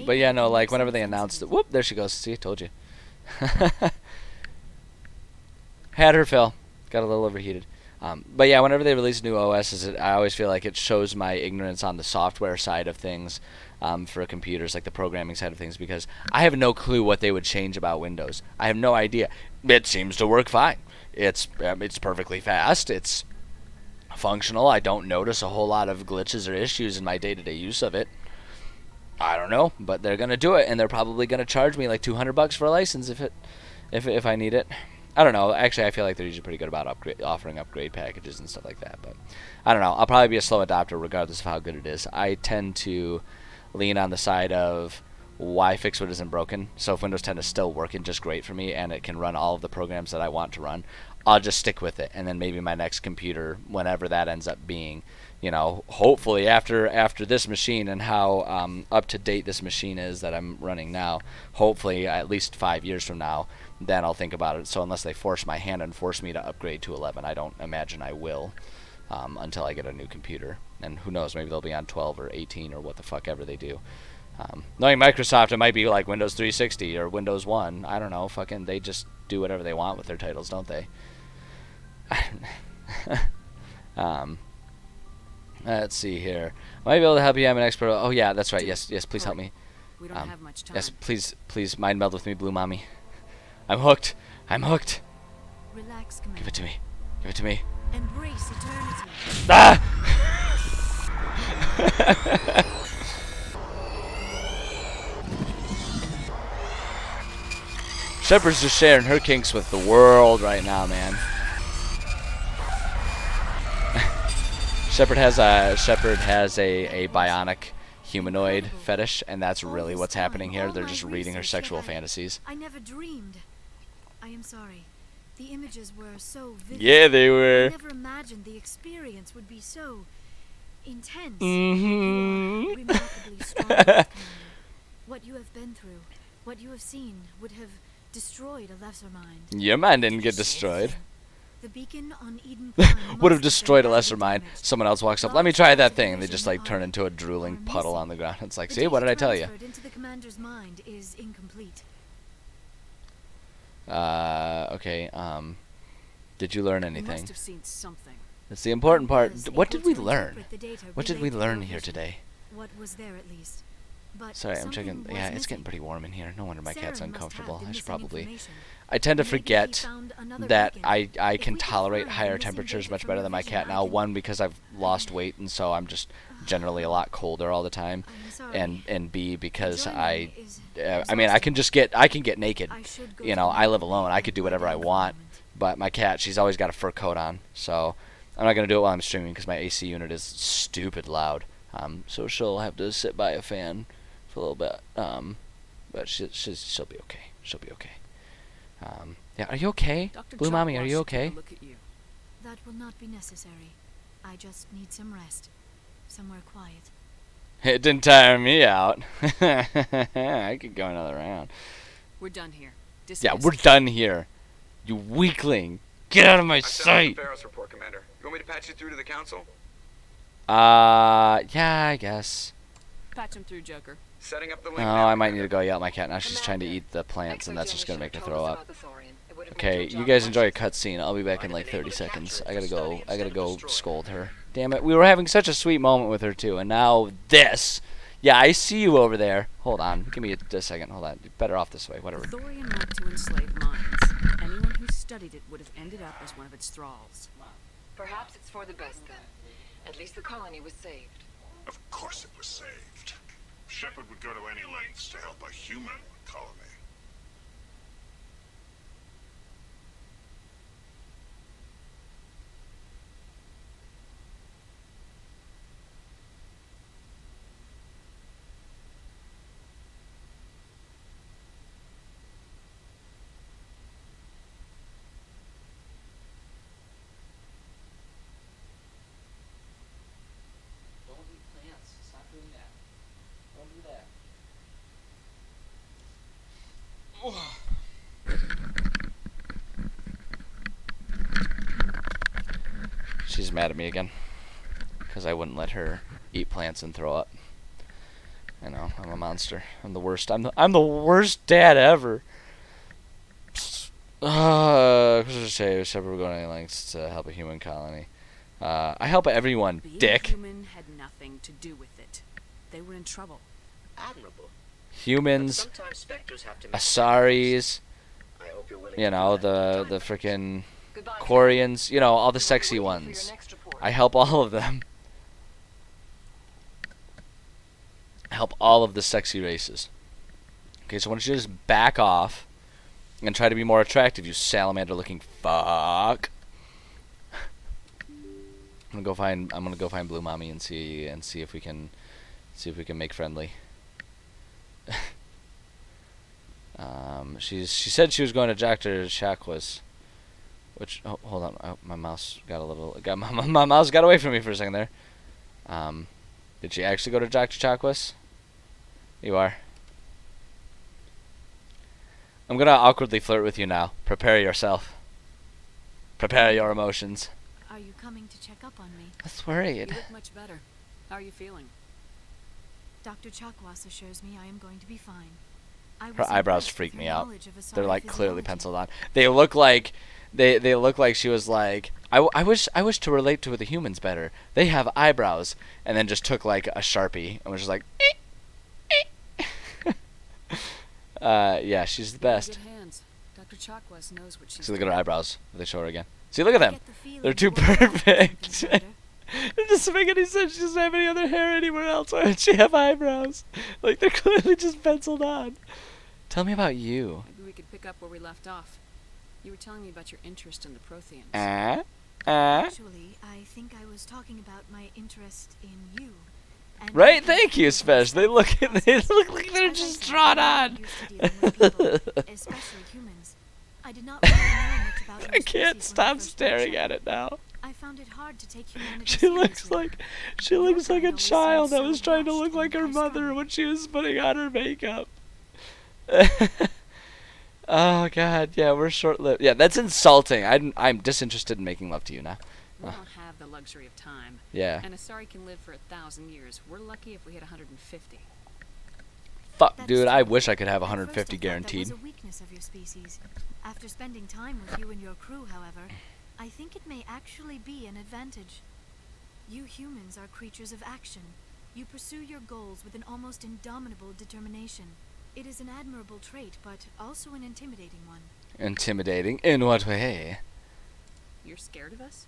But yeah, no, like whenever they announced it, whoop, there she goes. See, told you. Had her fill. Got a little overheated. But yeah, whenever they release new OSs, I always feel like it shows my ignorance on the software side of things for computers, like the programming side of things, because I have no clue what they would change about Windows. I have no idea. It seems to work fine. It's perfectly fast. It's functional. I don't notice a whole lot of glitches or issues in my day-to-day use of it. I don't know, but they're gonna do it, and they're probably gonna charge me like $200 for a license if I need it. I don't know. Actually, I feel like they're usually pretty good about offering upgrade packages and stuff like that. But I don't know. I'll probably be a slow adopter regardless of how good it is. I tend to lean on the side of why fix what isn't broken. So if Windows 10 is still working just great for me and it can run all of the programs that I want to run, I'll just stick with it. And then maybe my next computer, whenever that ends up being, you know, hopefully after this machine and how up to date this machine is that I'm running now, hopefully at least 5 years from now, then I'll think about it. So unless they force my hand and force me to upgrade to 11, I don't imagine I will until I get a new computer. And who knows, maybe they'll be on 12 or 18 or what the fuck ever they do. Knowing Microsoft, it might be like Windows 360 or Windows 1. I don't know. Fucking, they just do whatever they want with their titles, don't they? Let's see here. I might be able to help you. I'm an expert. Oh yeah, that's right. Yes, please help me. We don't have much time. Yes, please mind meld with me, Blue Mommy. I'm hooked. Relax, Commander. Give it to me. Embrace eternity. Ah! Shepard's just sharing her kinks with the world right now, man. Shepard has a bionic humanoid fetish, and that's really what's happening here. They're just reading her sexual fantasies. I never dreamed. I am sorry. The images were so vivid. Yeah, they were. I never imagined the experience would be so intense. Mm-hmm. You are remarkably strong, Commander. What you have been through, what you have seen, would have destroyed a lesser mind. Your mind didn't get destroyed. The beacon on Eden Prime Would have must destroyed a been lesser badly mind. damaged. Someone else walks up. Let me try that thing. And they just like turn into a drooling puddle on the ground. It's like, The see, what did data I tell you? transferred into the commander's mind is incomplete. Okay. Did you learn You anything? must have seen something. That's the important part. Was What able did we to learn? interpret the data What did we relayed through learn our here vision. today? What was there, at least? But Sorry, I'm something checking. was Yeah, it's missing. getting pretty warm in here. No wonder my cat's Saren must have uncomfortable. the I should missing probably. information. I tend to Maybe he forget found another that beacon. I If can we can tolerate find the higher missing temperatures bit much from better your than my vision, cat I now. can- One, because I've lost weight, and so I'm just generally a lot colder all the time. I'm sorry. And B, because Enjoyment is I mean, I can get naked. I should go You to know, the I live market alone. I and could do lie whatever I down for a want. moment. But my cat, she's always got a fur coat on, so I'm not gonna do it while I'm streaming because my AC unit is stupid loud. So she'll have to sit by a fan for a little bit. But she'll be okay. She'll be okay. Yeah, are you okay, Dr. Blue Mommy? Are Chakwas you should take a okay? Look at you. That will not be necessary. I just need some rest. Somewhere quiet. It didn't tire me out. I could go another round. We're done here. Yeah, Dismissed. we're done here. You weakling. Get out of my I sent out the sight. Pharos report, Commander. You want me to patch you through to the council? Yeah, I guess. Patch him through, Joker. Setting up the Oh, link now, I might need to Commander. go yell at my cat now. She's trying to eat the plants, and that's just gonna make her throw up. Okay, Okay, you guys enjoy a cutscene. I'll be back in like 30 seconds. I gotta go scold her. Damn it, we were having such a sweet moment with her too, and now this. Yeah, I see you over there. Hold on, give me a second. Hold on, better off this way. The Whatever. Thorian meant to enslave minds. Anyone who studied it would have ended up as one of its thralls. Perhaps it's for the best then. At least the colony was saved. Of course it was saved. Shepard would go to any lengths to help a human colony. Don't eat plants. Stop doing that. Don't do that. She's mad at me again because I wouldn't let her eat plants and throw up. I know, I'm a monster. I'm the worst. I'm the worst dad ever. Shepard would go to any lengths to help a human colony. I help everyone, Being dick. human had nothing to do with it. They were in trouble. Admirable. Humans, Sometimes specters have to make Asaris, I hope you're willing you to know, do that. the frickin' Goodbye. Quarians, you know, all the We'll be sexy waiting for your ones. next report. I help all of them. I help all of the sexy races. Okay, so why don't you just back off and try to be more attractive, you salamander-looking fuck. I'm gonna go find Blue Mommy and see if we can make friendly. She said she was going to Dr. Chakwas, which hold on, my mouse got my mouse got away from me for a second there. Did she actually go to Dr. Chakwas? You are. I'm gonna awkwardly flirt with you now. Prepare yourself. Prepare your emotions. Are you coming to check up on me? That's You worried. look much better. How are you feeling? Dr. Chakwas assures me I am going to be fine. I Her was eyebrows impressed freak with me her out. knowledge of They're Asari like clearly physiology. penciled on. They look like they look like she was like I wish to relate to the humans better. They have eyebrows, and then just took like a Sharpie and was just like yeah, she's the You're in best. Good hands. Dr. Chakwas knows what she's See, look at her doing. eyebrows. They show her again. See, look at them. I get the feeling They're too you are both perfect. something better. It doesn't make any sense. She doesn't have any other hair anywhere else. Why would she have eyebrows? Like, they're clearly just penciled on. Tell me about you. Maybe we could pick up where we left off. You were telling me about your interest in the Protheans. Actually, I think I was talking about my interest in you. And Right? the Thank you, influence Spesh. They look like they're As I just said, drawn I'm on. used to dealing with people, especially humans. I did not really know much about I your can't species when stop first staring met at it now. I found it hard to take humanity She looks seriously. like Your a kind always child seemed that was so trying to rushed look like and her mother high-strung. when she was putting on her makeup. Oh God, yeah, we're short-lived. Yeah, that's insulting. I'm disinterested in making love to you now. We don't have the luxury of time. Yeah. And Asari can live for 1,000 years. We're lucky if we hit 150. Fuck, That's dude, I true. wish I could have At first I 150 thought guaranteed. That was a weakness of your species. After spending time with you and your crew, however, I think it may actually be an advantage. You humans are creatures of action. You pursue your goals with an almost indomitable determination. It is an admirable trait, but also an intimidating one. Intimidating? In what way? You're scared of us?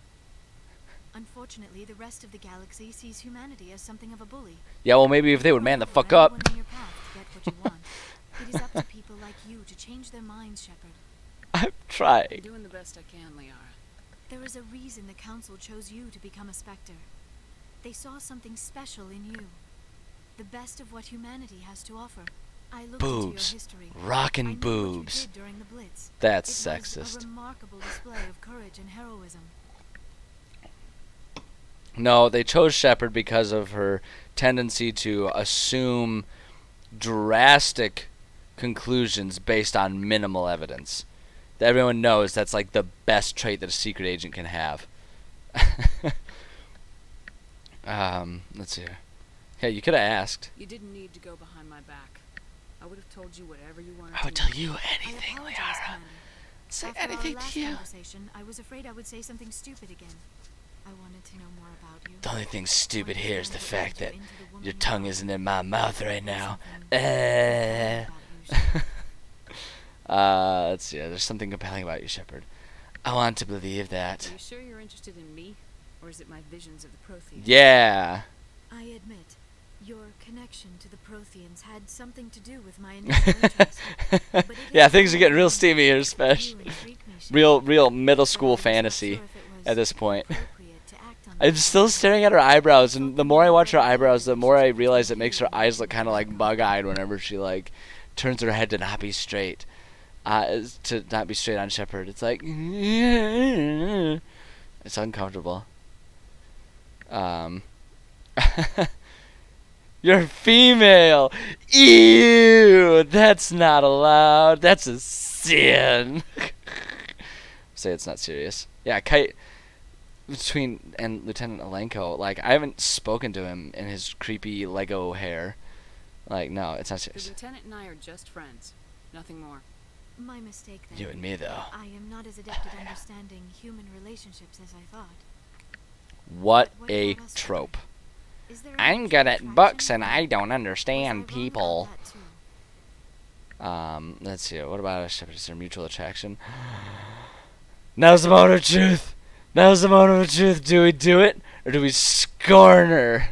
Unfortunately, the rest of the galaxy sees humanity as something of a bully. Yeah, well, maybe if they would man the fuck For up. anyone in your path to get what you want. It is up to people like you to change their minds, Shepard. I'm I'm trying. doing the best I can, Liara. There is a reason the Council chose you to become a Spectre. They saw something special in you. The best of what humanity has to offer. I looked into your Boobs. history. I Rockin' knew what boobs. you did during the Blitz. That's It was sexist. a remarkable display of courage and heroism. No, they chose Shepard because of her tendency to assume drastic conclusions based on minimal evidence. Everyone knows that's like the best trait that a secret agent can have. Let's see here. Yeah, you could have asked. You didn't need to go behind my back. I would have told you whatever you wanted I would to tell know. you I anything, apologize, Liara. Commander. Say After anything our last to you. conversation, I was afraid I would say something stupid again. I wanted to know more about you. The only thing stupid here is the Understand fact what that led you into the woman your you tongue are. isn't in my mouth right now. Something about you, Shepard. Let's see. There's something compelling about you, Shepard. I want to believe Are that. you sure you're interested in me? Or is it my visions of the Protheans? Yeah. I admit, your connection to the Protheans had something to do with my initial interest. But it Yeah, is things are getting real something steamy here, you Spesh. intrigue me, Shepard. Real middle school Though I was not fantasy sure if it was at this point. appropriate to act on I'm that still basis. staring at her eyebrows, and the more I watch her eyebrows, the more I realize it makes her eyes look kind of like bug-eyed whenever she like turns her head to not be straight, to not be straight on Shepard. It's like it's uncomfortable. You're female. Ew, that's not allowed. That's a sin. Say it's not serious. Yeah, Kite between and Lieutenant Alenko, like I haven't spoken to him in his creepy Lego hair. Like, no, it's not The serious. lieutenant and I are just friends. Nothing more. My mistake then. You and me, though. I am not as adept at understanding human relationships as I thought. What What a about us, trope. Is there I'm any good at attraction? books and I don't Was I understand wrong about people. that too? Let's see. What about us? Is there mutual attraction? Now's the moment of truth. Now's the moment of truth. Do we do it or do we scorn her?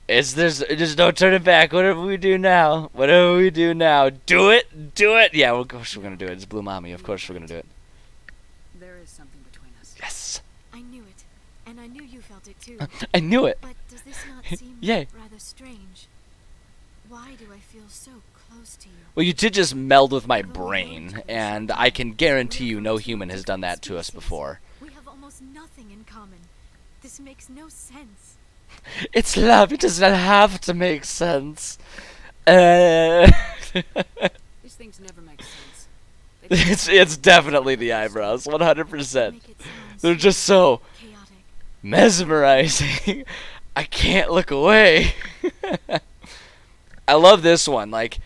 There's no turning back. Whatever we do now, whatever we do now, do it, do it. Yeah, of course we're gonna do it. It's Blue Mommy. Of course we're gonna do it. There is something between us. Yes, I knew it, and I knew you felt it too. I knew it. But does this not seem Yay. rather strange? Why do I feel so close to you? Well, you did just meld with my brain, and I can guarantee you no human has done that to us before. We have almost nothing in common. This makes no sense. It's love. It does not have to make sense. Uh, These things never make sense. They just it's definitely the eyebrows, 100%. Make it sound They're so just so chaotic. mesmerizing. I can't look away. I love this one. Like,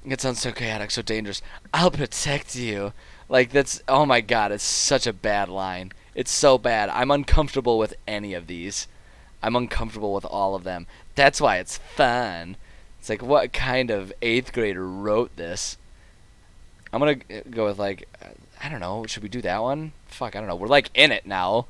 it sounds so chaotic, so dangerous. I'll protect you. Like, that's, oh my god, it's such a bad line. It's so bad. I'm uncomfortable with any of these. I'm uncomfortable with all of them. That's why it's fun. It's like, what kind of 8th grader wrote this? I'm gonna go with, like, I don't know. Should we do that one? Fuck, I don't know. We're, like, in it now.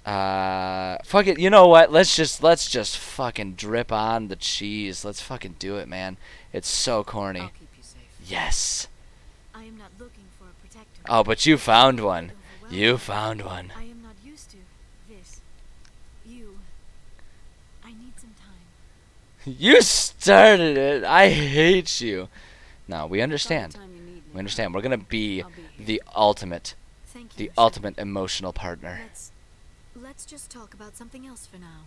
Fuck it. You know what? Let's just fucking drip on the cheese. Let's fucking do it, man. It's so corny. I'll keep you safe. Yes. I am not looking for a protector. Oh, but you found one. Overwhelmed. You found one. I am not used to this. I need some time. You started it. I hate you. No, we Call the understand. time you need me. We understand. We're gonna be I'll be here. the ultimate, Thank you. the Shepard. ultimate emotional partner. Let's just talk about something else for now.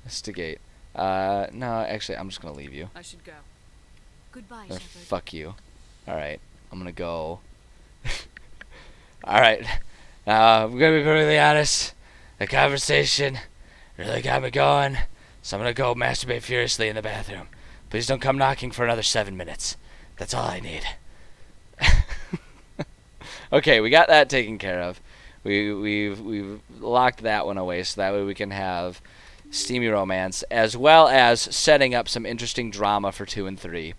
Stigate. No, actually, I'm just gonna leave you. I should go. Goodbye, Or Shepard. fuck you. Alright, I'm gonna go. Alright, I'm gonna be perfectly honest. The conversation really got me going, so I'm gonna go masturbate furiously in the bathroom. Please don't come knocking for another 7 minutes. That's all I need. Okay, we got that taken care of. We've locked that one away, so that way we can have steamy romance, as well as setting up some interesting drama for 2 and 3.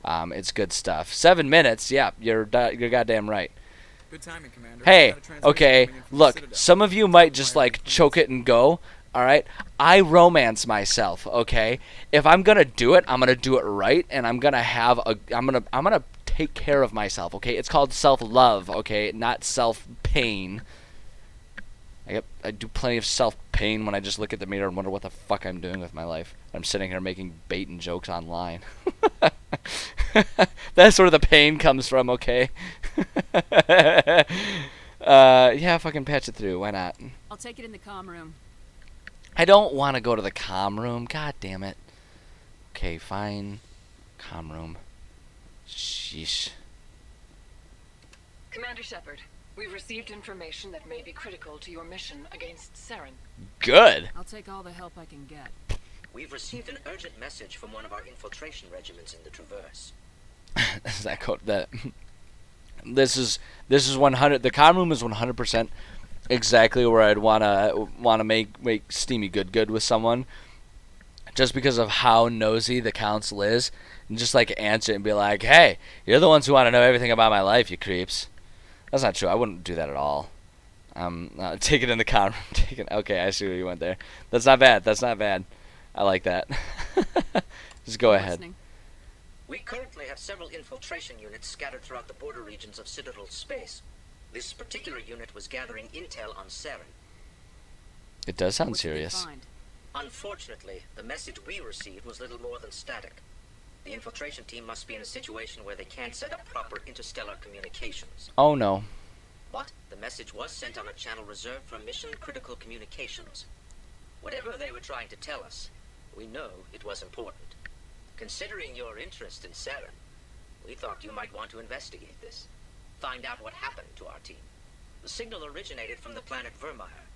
It's good stuff. 7 minutes, yeah, you're goddamn right. Good timing, Commander. Hey, okay, look, some of you might just like choke it and go. All right, I romance myself. Okay, if I'm gonna do it, I'm gonna do it right, and I'm gonna take care of myself. Okay, it's called self-love. Okay, not self-pain. I do plenty of self-pain when I just look at the mirror and wonder what the fuck I'm doing with my life. I'm sitting here making bait and jokes online. That's where the pain comes from, okay? Yeah, fucking patch it through. Why not? I'll take it in the comm room. I don't want to go to the comm room. God damn it. Okay, fine. Comm room. Sheesh. Commander Shepard, we've received information that may be critical to your mission against Saren. Good. I'll take all the help I can get. We've received an urgent message from one of our infiltration regiments in the Traverse. Is that code that? This is 100. The comm room is 100% exactly where I'd wanna make steamy good with someone, just because of how nosy the council is, and just like answer it and be like, hey, you're the ones who want to know everything about my life, you creeps. That's not true. I wouldn't do that at all. Take it in the comm room. Okay, I see where you went there. That's not bad. That's not bad. I like that. Just go ahead. Listening. We currently have several infiltration units scattered throughout the border regions of Citadel space. This particular unit was gathering intel on Saren. It does sound What did they serious. find? Unfortunately, the message we received was little more than static. The infiltration team must be in a situation where they can't set up proper interstellar communications. Oh no. But the message was sent on a channel reserved for mission-critical communications. Whatever they were trying to tell us, we know it was important. Considering your interest in Saren, we thought you might want to investigate this. Find out what happened to our team. The signal originated from the planet Vermeer.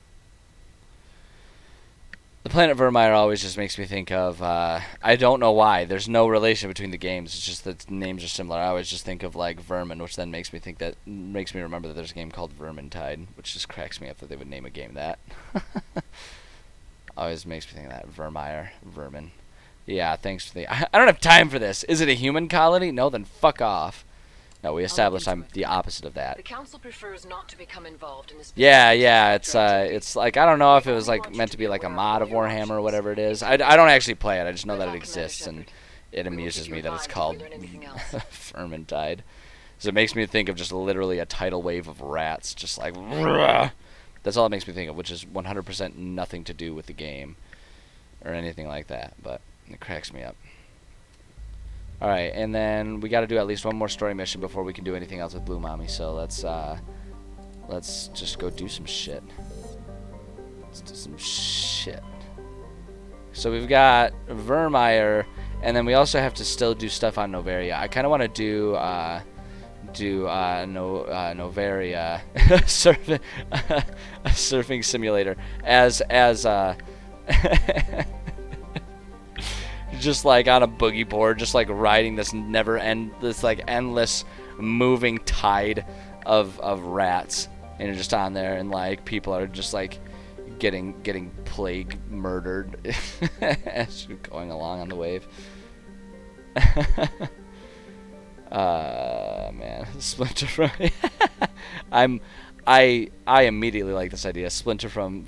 The planet Vermeer always just makes me think of, I don't know why. There's no relation between the games. It's just that names are similar. I always just think of like Vermin, which then makes me remember that there's a game called Vermintide, which just cracks me up that they would name a game that. Always makes me think of that. Vermeer. Vermin. Yeah, thanks for the... I don't have time for this. Is it a human colony? No, then fuck off. No, we established I'm the opposite of that. The Council prefers not to become involved in this. Yeah, it's like, I don't know if it was like meant to be like a mod of Warhammer or whatever it is. I don't actually play it. I just know that it exists, and it amuses me that it's called Vermintide. So it makes me think of just literally a tidal wave of rats, just like... That's all it makes me think of, which is 100% nothing to do with the game or anything like that, but it cracks me up. Alright, and then we got to do at least one more story mission before we can do anything else with Blue Mommy, so let's just go do some shit. Let's do some shit. So we've got Vermeer, and then we also have to still do stuff on Noveria. I kind of want to do Noveria surfing simulator as just like on a boogie board, just like riding this endless moving tide of rats, and you're just on there, and like people are just like getting plague murdered as you're going along on the wave. Man, Splinter from I immediately like this idea. Splinter from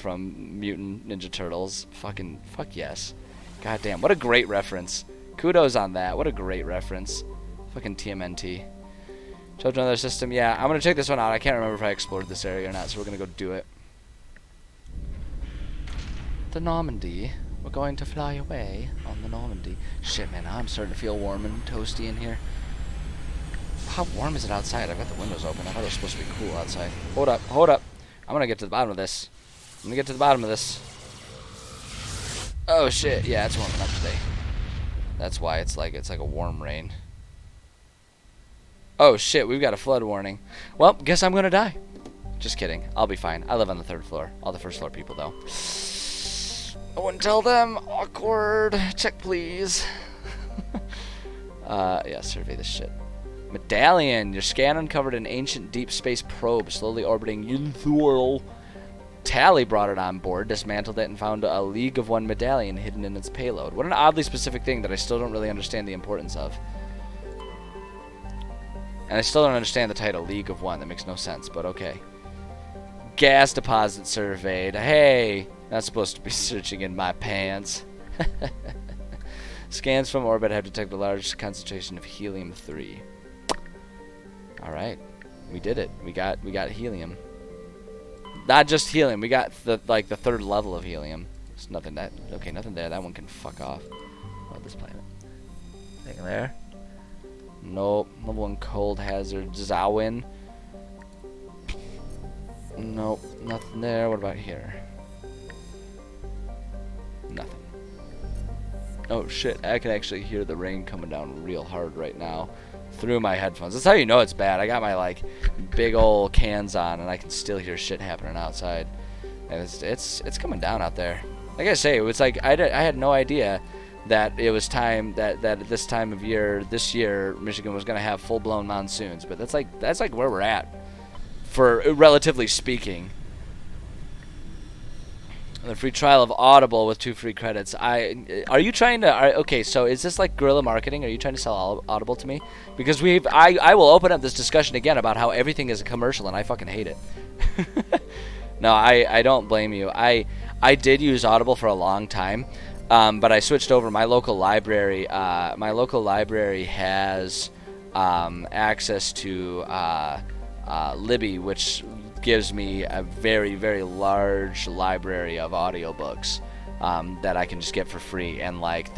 Mutant Ninja Turtles. Fuck yes. God damn, what a great reference. Kudos on that. What a great reference. Fucking TMNT. Children of their system. Yeah, I'm gonna check this one out. I can't remember if I explored this area or not, so we're gonna go do it. The Normandy. We're going to fly away on the Normandy. Shit, man, I'm starting to feel warm and toasty in here. How warm is it outside? I've got the windows open. I thought it was supposed to be cool outside. Hold up. I'm gonna get to the bottom of this. Oh shit, yeah, it's warming up today. That's why it's like a warm rain. Oh shit, we've got a flood warning. Well, guess I'm gonna die. Just kidding. I'll be fine. I live on the 3rd floor. All the 1st floor people though. I wouldn't tell them. Awkward. Check please. Yeah, survey this shit. Medallion. Your scan uncovered an ancient deep space probe slowly orbiting Yinthorl. Tally brought it on board, dismantled it, and found a League of One medallion hidden in its payload. What an oddly specific thing that I still don't really understand the importance of. And I still don't understand the title, League of One. That makes no sense, but okay. Gas deposit surveyed. Hey, not supposed to be searching in my pants. Scans from orbit have detected a large concentration of helium-3. Alright. We did it. We got helium. Not just helium. We got the third level of helium. There's nothing that. Okay, nothing there. That one can fuck off. Oh, this planet. Anything there? Nope. Level 1 cold hazard. Zawin. Nope. Nothing there. What about here? Nothing. Oh shit! I can actually hear the rain coming down real hard right now through my headphones. That's how you know it's bad. I got my like big old cans on, and I can still hear shit happening outside. And it's coming down out there. Like I say, it was like I had no idea that it was time that at this time of year, this year, Michigan was gonna have full-blown monsoons. But that's like where we're at, for relatively speaking. The free trial of Audible with 2 free credits. Are you trying to? Okay, so is this like guerrilla marketing? Are you trying to sell Audible to me? Because I will open up this discussion again about how everything is a commercial and I fucking hate it. No, I don't blame you. I did use Audible for a long time, but I switched over. My local library has access to Libby, which gives me a very, very large library of audiobooks that I can just get for free, and like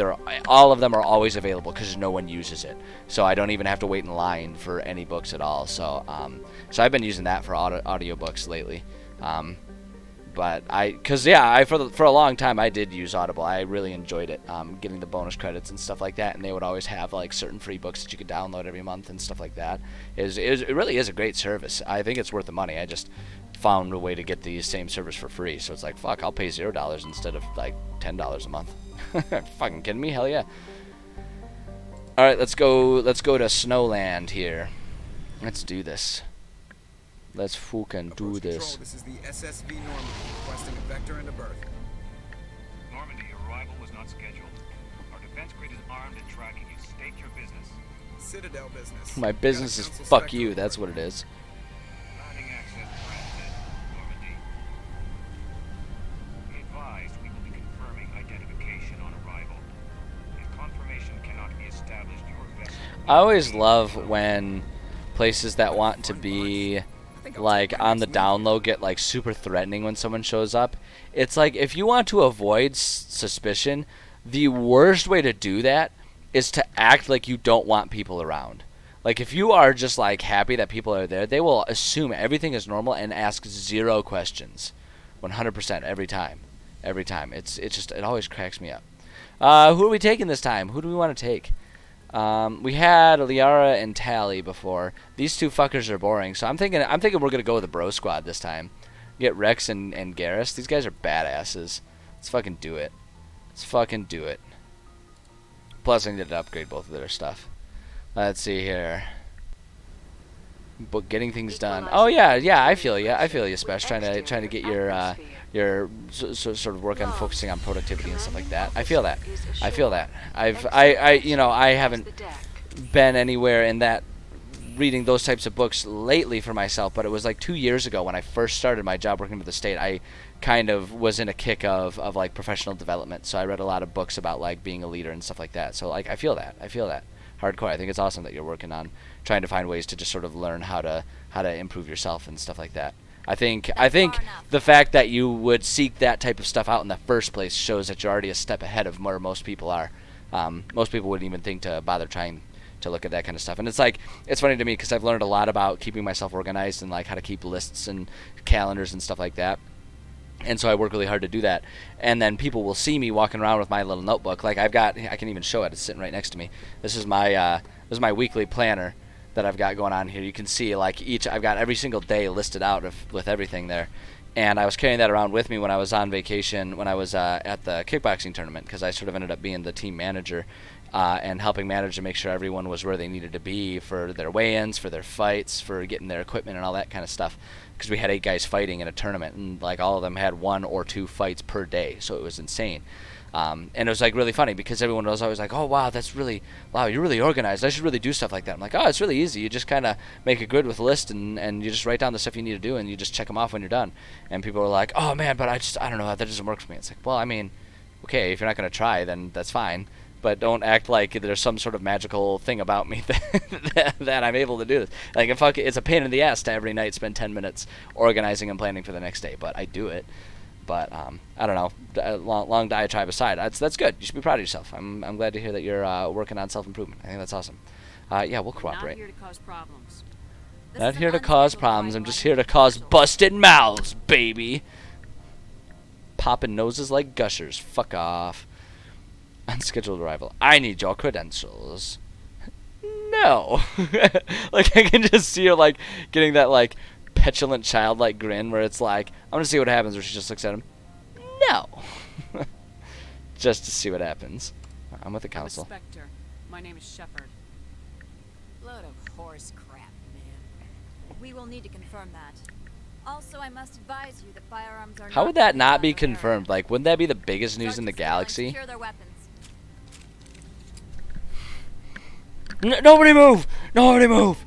all of them are always available because no one uses it, so I don't even have to wait in line for any books at all. So so I've been using that for audiobooks lately. But for a long time I did use Audible. I really enjoyed it, getting the bonus credits and stuff like that, and they would always have like certain free books that you could download every month and stuff like that. It really is a great service. I think it's worth the money. I just found a way to get the same service for free, so it's like, fuck, I'll pay $0 instead of like $10 a month. Fucking kidding me? Hell yeah. Alright, let's go to Snowland here. Let's do this. Let's fucking do this. This is the SSV Normandy, requesting a vector and a berth. Normandy, your arrival was not scheduled. Our defense grid is armed and tracking you. State your business. Citadel business. My business is fuck you, that's what it is. Landing access granted, Normandy. Be advised, we will be confirming identification on arrival. If confirmation cannot be established, your vessel... I always love when places that want to be like on the down low get like super threatening when someone shows up. It's like, if you want to avoid suspicion, the worst way to do that is to act like you don't want people around. Like, if you are just like happy that people are there, they will assume everything is normal and ask 0 questions. 100% every time. Every time. It always cracks me up. Who are we taking this time? Who do we want to take? We had Liara and Tally before. These two fuckers are boring, so I'm thinking we're gonna go with the bro squad this time. Get Rex and Garrus. These guys are badasses. Let's fucking do it. Let's fucking do it. Plus, I need to upgrade both of their stuff. Let's see here. But getting things done. Oh yeah, I feel you. I feel you, Spesh. Trying to get your sort of work on focusing on productivity and stuff like that. I feel that. I haven't been anywhere in that, reading those types of books lately for myself, but it was like 2 years ago when I first started my job working with the state. I kind of was in a kick of like professional development, so I read a lot of books about like being a leader and stuff like that. So like I feel that hardcore. I think it's awesome that you're working on trying to find ways to just sort of learn how to improve yourself and stuff like that. I think the fact that you would seek that type of stuff out in the first place shows that you're already a step ahead of where most people are. Most people wouldn't even think to bother trying to look at that kind of stuff. And it's like, it's funny to me because I've learned a lot about keeping myself organized and like how to keep lists and calendars and stuff like that. And so I work really hard to do that. And then people will see me walking around with my little notebook. Like I can even show it. It's sitting right next to me. This is my weekly planner that I've got going on here. You can see like I've got every single day listed out with everything there. And I was carrying that around with me when I was on vacation, when I was at the kickboxing tournament, because I sort of ended up being the team manager. and helping manage to make sure everyone was where they needed to be for their weigh-ins, for their fights, for getting their equipment and all that kind of stuff. Because we had 8 guys fighting in a tournament, and like all of them had 1 or 2 fights per day, so it was insane. And it was like really funny because everyone was always like, "Oh wow, you're really organized. I should really do stuff like that." I'm like, "Oh, it's really easy. You just kind of make a grid with a list and you just write down the stuff you need to do and you just check them off when you're done." And people were like, "Oh man, but I don't know, that doesn't work for me." It's like, well, I mean, okay, if you're not gonna try, then that's fine. But don't act like there's some sort of magical thing about me that I'm able to do this. Like, it's a pain in the ass to every night spend 10 minutes organizing and planning for the next day, but I do it. But I don't know. Long diatribe aside, that's good. You should be proud of yourself. I'm glad to hear that you're working on self-improvement. I think that's awesome. Yeah, we'll cooperate. Not here to cause problems. Not here to cause problems. I'm just here to cause busted mouths, baby. Popping noses like gushers. Fuck off. Unscheduled arrival. I need your credentials. No. Like, I can just see her, like, getting that, like, petulant childlike grin where it's like, I'm going to see what happens, where she just looks at him. No. Just to see what happens. I'm with the council. Spectre. My name is Shepard. Load of horse crap, man. We will need to confirm that. Also, I must advise you that firearms are How would that not be confirmed? Like, wouldn't that be the biggest news in the galaxy? Secure their weapons. Nobody move! Nobody move!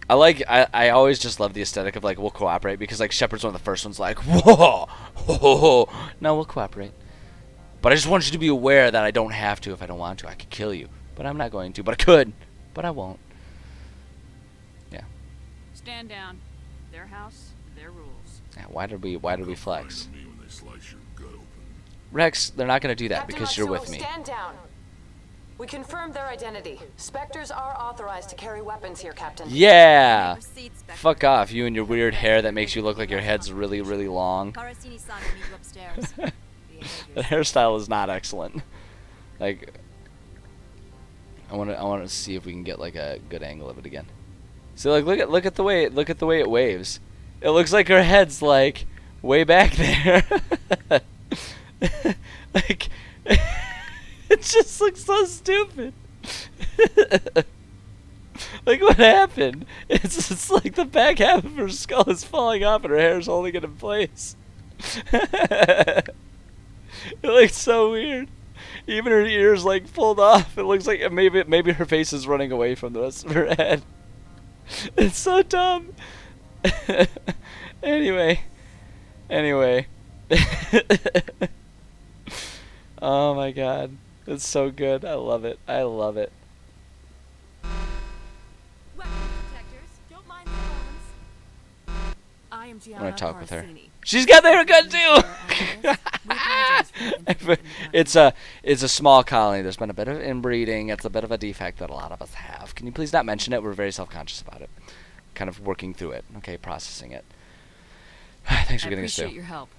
I always just love the aesthetic of, like, we'll cooperate, because, like, Shepard's one of the first ones, like, whoa! Ho, no, we'll cooperate. But I just want you to be aware that I don't have to if I don't want to. I could kill you, but I'm not going to. But I could, but I won't. Yeah. Stand down. Their house, their rules. Yeah, why did we flex? Rex, they're not going to do that because you're with me. Stand down. We confirmed their identity. Spectres are authorized to carry weapons here, Captain. Yeah! Fuck off, you and your weird hair that makes you look like your head's really, really long. Karasini-san will meet you upstairs. The hairstyle is not excellent. Like, I want to see if we can get like a good angle of it again. So like, look at the way it waves. It looks like her head's like way back there. Like. It just looks so stupid. Like, what happened? It's like the back half of her skull is falling off and her hair is holding it in place. It looks so weird. Even her ears like pulled off. It looks like maybe her face is running away from the rest of her head. It's so dumb. Anyway. Oh my god. It's so good. I love it. Weapons detectors. Don't mind the alarms. I am I'm Gianna gonna talk with her. Karasini. She's got the haircut too. We apologize for the incident. It's a small colony. There's been a bit of inbreeding. It's a bit of a defect that a lot of us have. Can you please not mention it? We're very self-conscious about it. Kind of working through it. Okay, processing it. Thanks for getting us I appreciate through. your help.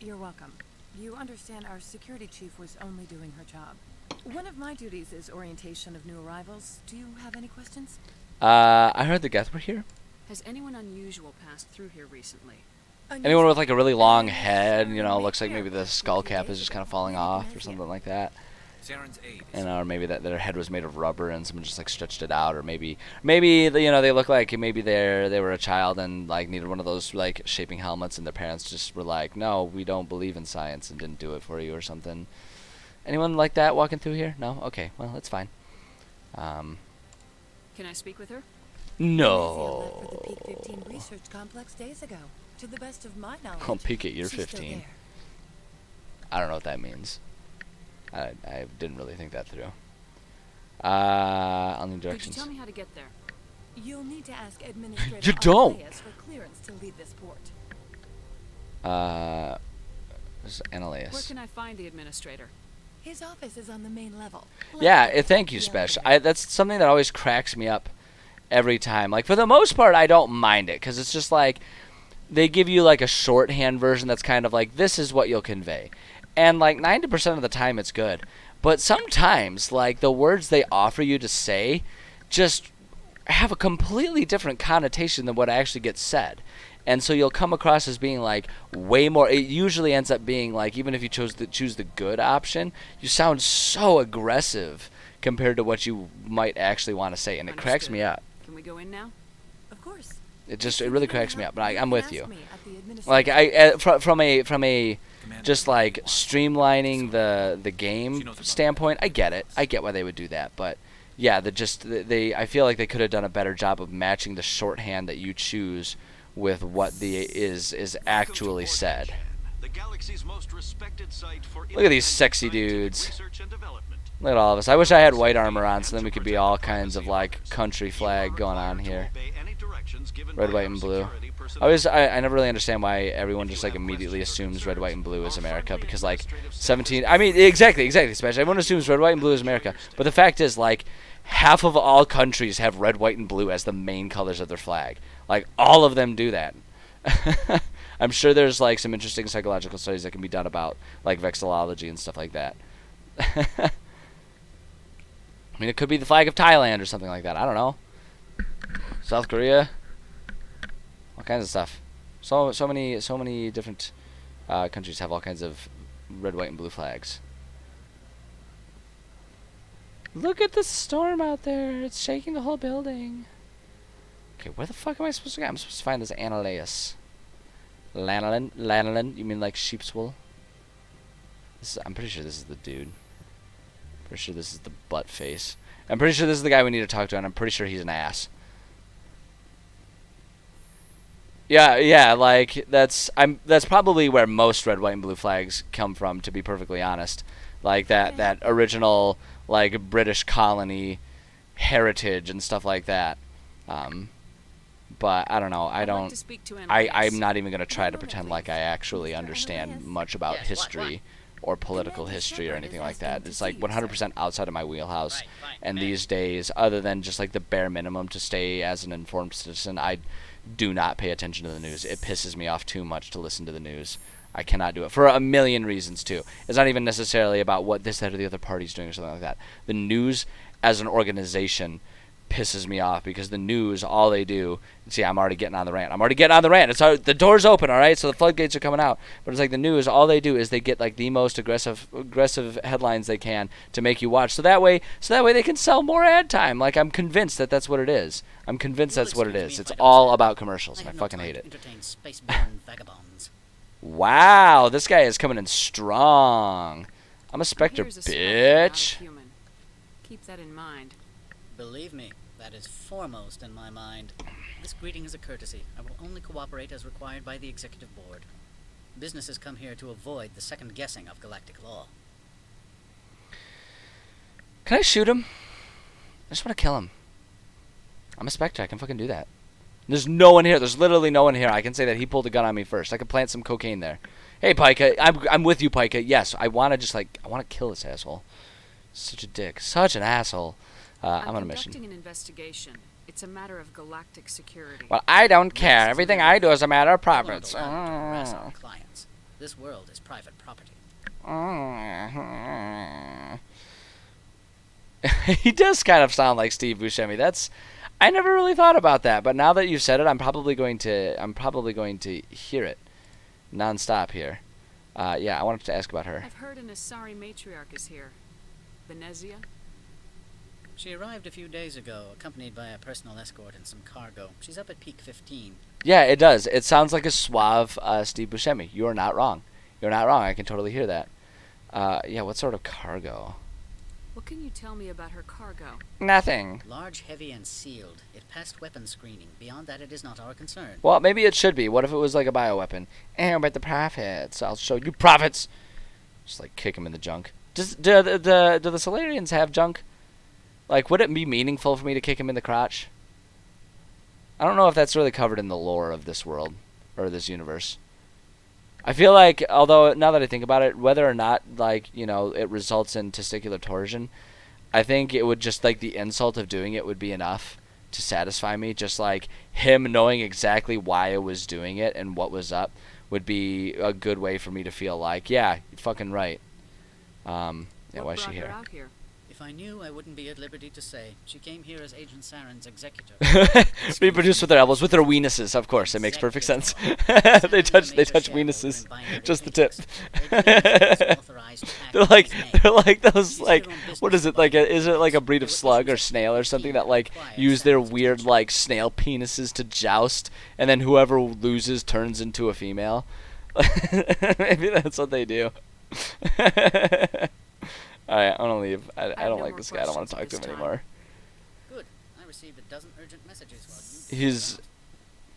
You're welcome. You understand our security chief was only doing her job. One of my duties is orientation of new arrivals. Do you have any questions? I heard the Geth were here. Has anyone unusual passed through here recently? Anyone with like a really long head, you know, looks like maybe the skull cap is just kind of falling off or something like that. And or maybe that their head was made of rubber and someone just like stretched it out, or maybe you know, they look like maybe they were a child and like needed one of those like shaping helmets and their parents just were like, no, we don't believe in science and didn't do it for you or something. Anyone like that walking through here? No? Okay, well, that's fine. Can I speak with her? No. Left for the Peak 15 research complex days ago. To the best of my knowledge. I'll peek at year she's still 15. there. I don't know what that means. I didn't really think that through. I'll need Could you directions. tell me how to get there? You'll need to ask Administrator You don't! Arleas for clearance to leave this port. This is Where Annaleus. can I find the administrator? His office is on the main level. Yeah, thank you, Spesh. That's something that always cracks me up every time. Like, for the most part, I don't mind it, because it's just like, they give you like a shorthand version that's kind of like, this is what you'll convey. And like 90% of the time it's good. But sometimes, like, the words they offer you to say just have a completely different connotation than what actually gets said. And so you'll come across as being like way more. It usually ends up being like, even if you choose the good option, you sound so aggressive compared to what you might actually want to say, and it cracks me up. Can we go in now? Of course. It really cracks me up. But I'm with you. Me at the administration. Like from a just like streamlining the game standpoint, I get it. I get why they would do that, but yeah, I feel like they could have done a better job of matching the shorthand that you choose with what is actually said. The galaxy's most respected site for Look at these sexy dudes. Look at all of us. I wish I had white armor on, so then we could be all kinds of like country flag going on here. Red, white, and blue. I never really understand why everyone just like immediately assumes red, white, and blue is America, because like 17. I mean, exactly, Smash. Everyone assumes red, white, and blue is America, but the fact is, like, half of all countries have red, white, and blue as the main colors of their flag. Like, all of them do that. I'm sure there's like some interesting psychological studies that can be done about like vexillology and stuff like that. I mean, it could be the flag of Thailand or something like that. I don't know. South Korea. All kinds of stuff. So many different countries have all kinds of red, white, and blue flags. Look at the storm out there. It's shaking the whole building. Okay, where the fuck am I supposed to go? I'm supposed to find this Annihilus. Lanolin? You mean like sheep's wool? I'm pretty sure this is the dude. Pretty sure this is the butt face. I'm pretty sure this is the guy we need to talk to, and I'm pretty sure he's an ass. Yeah, like that's probably where most red, white, and blue flags come from, to be perfectly honest. Like that original like British colony heritage and stuff like that. But I don't know. I'm not even gonna try to pretend like I actually understand much about history or political history or anything like that. It's like 100% outside of my wheelhouse. And these days, other than just like the bare minimum to stay as an informed citizen, I do not pay attention to the news. It pisses me off too much to listen to the news. I cannot do it for a million reasons too. It's not even necessarily about what this, that, or the other party's doing or something like that. The news as an organization pisses me off, because the news, all they do, see, I'm already getting on the rant. The door's open, all right, so the floodgates are coming out. But it's like the news, all they do is they get like the most aggressive headlines they can to make you watch. So that way they can sell more ad time. Like, I'm convinced that that's what it is. I'm convinced that's what it is. It's all about commercials, and I fucking hate it. Wow, this guy is coming in strong. I'm a Spectre, bitch. Keep that in mind. Believe me, that is foremost in my mind. This greeting is a courtesy. I will only cooperate as required by the Executive Board. Businesses come here to avoid the second guessing of galactic law. Can I shoot him? I just want to kill him. I'm a Spectre. I can fucking do that. There's no one here. There's literally no one here. I can say that he pulled a gun on me first. I could plant some cocaine there. Hey, Pika. I'm with you, Pika. Yes, I want to just like, I want to kill this asshole. Such a dick. Such an asshole. I'm on a mission. Conducting an investigation. It's a matter of galactic security. Well, I don't care. Everything I do is a matter of profits. Harass our clients. This world is private property. He does kind of sound like Steve Buscemi. I never really thought about that, but now that you've said it, I'm probably going to hear it nonstop here. Yeah, I wanted to ask about her. I've heard an Asari matriarch is here. Venezia? She arrived a few days ago, accompanied by a personal escort and some cargo. She's up at peak 15. Yeah, it does. It sounds like a suave Steve Buscemi. You're not wrong. You're not wrong. I can totally hear that. Yeah, what sort of cargo? What can you tell me about her cargo? Nothing. Large, heavy, and sealed. It passed weapon screening. Beyond that, it is not our concern. Well, maybe it should be. What if it was like a bioweapon? But the profits. I'll show you profits. Just like kick him in the junk. Do the Solarians have junk? Like, would it be meaningful for me to kick him in the crotch? I don't know if that's really covered in the lore of this world, or this universe. I feel like, although, now that I think about it, whether or not, like, you know, it results in testicular torsion, I think it would just, like, the insult of doing it would be enough to satisfy me. Just, like, him knowing exactly why I was doing it and what was up would be a good way for me to feel like, yeah, you're fucking right. Yeah, why is she here? If I knew, I wouldn't be at liberty to say. She came here as Agent Saren's executor. Reproduced with their elbows, with their weenuses, of course. It makes perfect sense. they touch weenuses, just the tip. they're like those, like, what is it, like is it like a breed of slug or snail or something that like use their weird like snail penises to joust, and then whoever loses turns into a female? Maybe that's what they do. Alright, I'm gonna leave. I don't like this guy. I don't want to talk to him anymore. Good. I received a dozen urgent messages while you... He's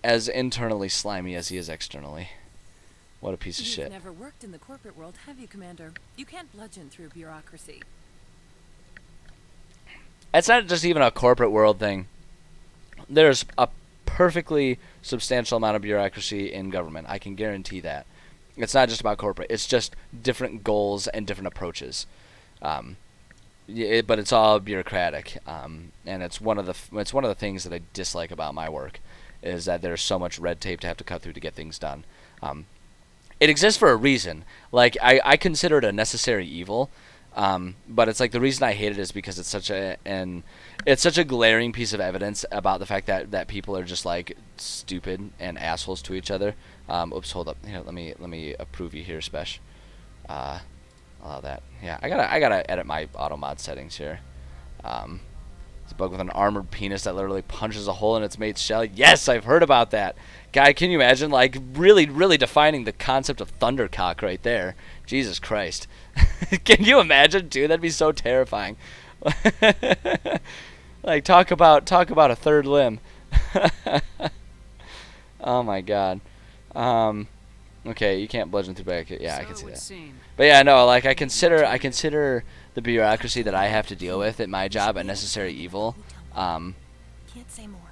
as internally slimy as he is externally. What a piece of shit. You've never worked in the corporate world, have you, Commander? You can't bludgeon through bureaucracy. It's not just even a corporate world thing. There's a perfectly substantial amount of bureaucracy in government. I can guarantee that. It's not just about corporate. It's just different goals and different approaches. But it's all bureaucratic, and it's one of the things that I dislike about my work, is that there's so much red tape to have to cut through to get things done. It exists for a reason. Like I consider it a necessary evil, but it's like the reason I hate it is because it's such a glaring piece of evidence about the fact that people are just like stupid and assholes to each other. Oops, hold up. Here, let me approve you here, Spesh. Allow that. Yeah, I gotta edit my auto mod settings here. It's a bug with an armored penis that literally punches a hole in its mate's shell. Yes, I've heard about that. Guy, can you imagine, like, really defining the concept of thundercock right there? Jesus Christ. Can you imagine, dude? That'd be so terrifying. Like, talk about a third limb. Oh my God. Okay, you can't bludgeon through back. Yeah, I can see that. But yeah, no, like I consider the bureaucracy that I have to deal with at my job a necessary evil,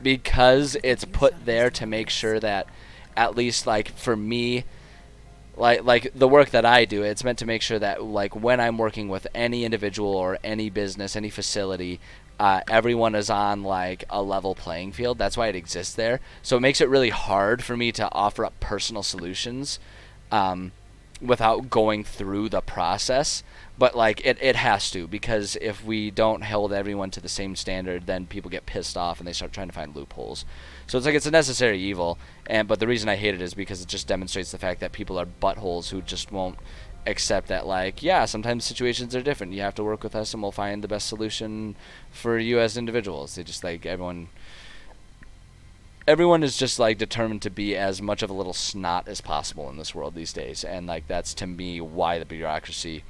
because it's put there to make sure that, at least like for me, like the work that I do, it's meant to make sure that like when I'm working with any individual or any business, any facility, everyone is on like a level playing field. That's why it exists there. So it makes it really hard for me to offer up personal solutions without going through the process. But like it has to, because if we don't hold everyone to the same standard, then people get pissed off and they start trying to find loopholes. So it's like it's a necessary evil, but the reason I hate it is because it just demonstrates the fact that people are buttholes who just won't accept that, like, yeah, sometimes situations are different. You have to work with us and we'll find the best solution for you as individuals. They just like everyone is just like determined to be as much of a little snot as possible in this world these days, and like that's to me why the bureaucracy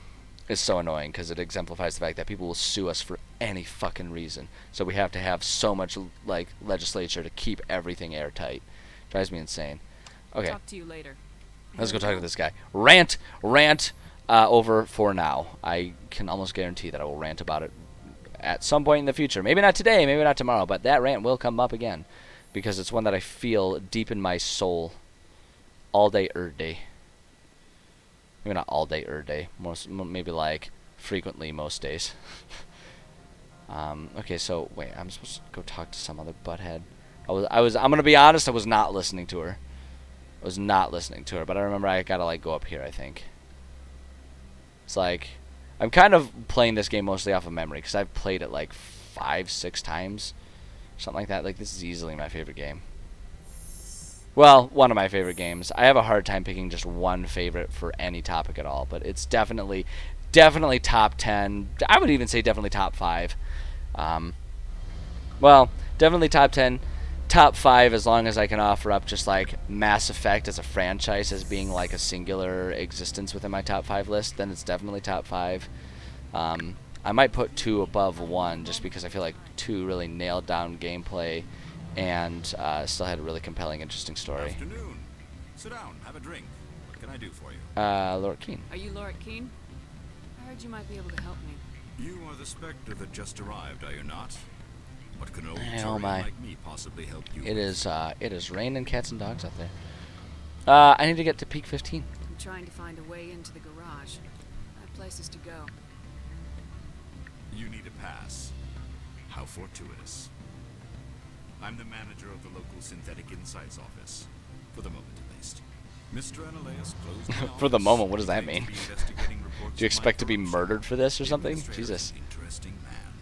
is so annoying, because it exemplifies the fact that people will sue us for any fucking reason. So we have to have so much like legislature to keep everything airtight. Drives me insane. Okay. Talk to you later. Let's go talk to this guy. Rant over for now. I can almost guarantee that I will rant about it at some point in the future. Maybe not today, maybe not tomorrow, but that rant will come up again, because it's one that I feel deep in my soul all day, day. Maybe not all day, day. Maybe like frequently most days. Okay, so wait, I'm supposed to go talk to some other butthead. I'm gonna be honest, I was not listening to her. I was not listening to her, but I remember I gotta like go up here, I think. It's like, I'm kind of playing this game mostly off of memory, because I've played it like 5-6 times. Something like that. Like, this is easily my favorite game. Well, one of my favorite games. I have a hard time picking just one favorite for any topic at all, but it's definitely top 10. I would even say definitely top 5. Well, definitely top 10. Top 5, as long as I can offer up just like Mass Effect as a franchise as being like a singular existence within my top 5 list, then it's definitely top 5. I might put 2 above 1 just because I feel like 2 really nailed down gameplay and still had a really compelling, interesting story. Afternoon. Sit down, have a drink. What can I do for you? Lord Keene. Are you Lord Keene? I heard you might be able to help me. You are the Spectre that just arrived, are you not? What can an old oh my. like me possibly help you it is raining cats and dogs out there. I need to get to peak 15. I'm trying to find a way into the garage. I have places to go. You need a pass. How fortuitous. I'm the manager of the local Synthetic Insights office. For the moment, at least. Mr. Ananias closed the For the office. moment, what does that mean? To be investigating reports Do you expect to be of my murdered for this or something? administrator Jesus. isn't interesting man.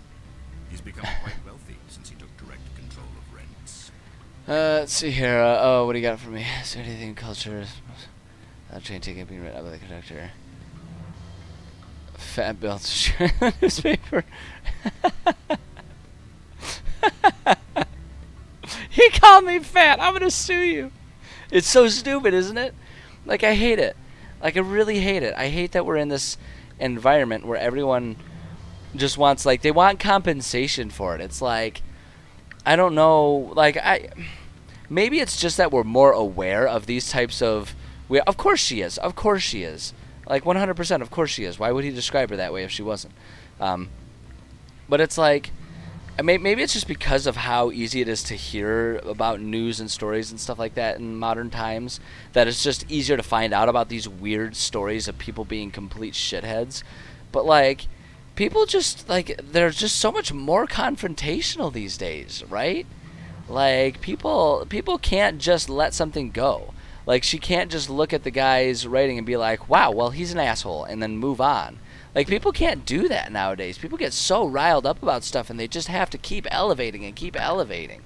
He's become quite wealthy since he took direct control of rents. Let's see here. Oh, what do you got for me? Is there anything culture? Train ticket being read out by the conductor. Fat belts. Newspaper. He called me fat. I'm gonna sue you. It's so stupid, isn't it? Like, I hate it. Like, I really hate it. I hate that we're in this environment where everyone just wants, like, they want compensation for it. It's like, I don't know, like, maybe it's just that we're more aware of these types of, of course she is. Of course she is. Like, 100%, of course she is. Why would he describe her that way if she wasn't? But it's like, maybe it's just because of how easy it is to hear about news and stories and stuff like that in modern times, that it's just easier to find out about these weird stories of people being complete shitheads. But, like, people just, like, they're just so much more confrontational these days, right? Like, people can't just let something go. Like, she can't just look at the guy's writing and be like, wow, well, he's an asshole, and then move on. Like, people can't do that nowadays. People get so riled up about stuff, and they just have to keep elevating and keep elevating,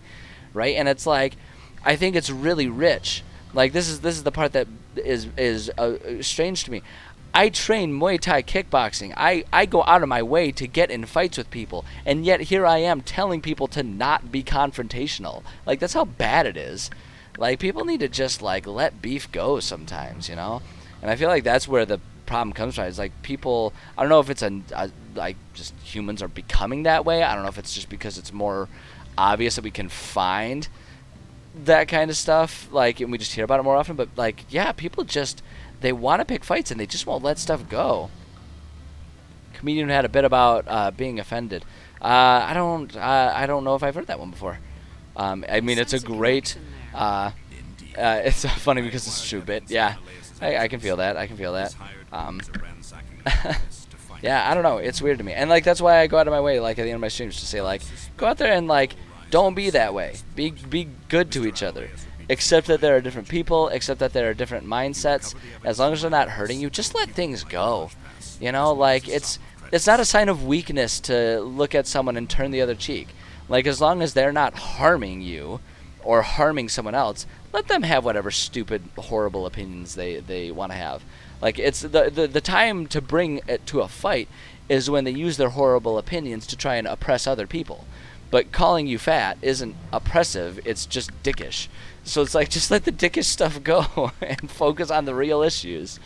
right? And it's like, I think it's really rich. Like, this is the part that is strange to me. I train Muay Thai kickboxing. I go out of my way to get in fights with people, and yet here I am telling people to not be confrontational. Like, that's how bad it is. Like, people need to just, like, let beef go sometimes, you know? And I feel like that's where the problem comes from. It's like people, I don't know if it's like just humans are becoming that way. I don't know if it's just because it's more obvious that we can find that kind of stuff, like, and we just hear about it more often. But, like, yeah, people just, they want to pick fights and they just won't let stuff go. Comedian had a bit about being offended. I don't know if I've heard that one before. I mean, it's a great it's funny because it's a true bit. Yeah, I can feel that. I can feel that. Yeah, I don't know. It's weird to me. And, like, that's why I go out of my way, like, at the end of my streams to say, like, go out there and, like, don't be that way. Be good to each other. Accept that there are different people. Accept that there are different mindsets. As long as they're not hurting you, just let things go. You know, like, it's not a sign of weakness to look at someone and turn the other cheek. Like, as long as they're not harming you or harming someone else, let them have whatever stupid, horrible opinions they want to have. Like, it's the time to bring it to a fight is when they use their horrible opinions to try and oppress other people. But calling you fat isn't oppressive, it's just dickish. So it's like, just let the dickish stuff go and focus on the real issues.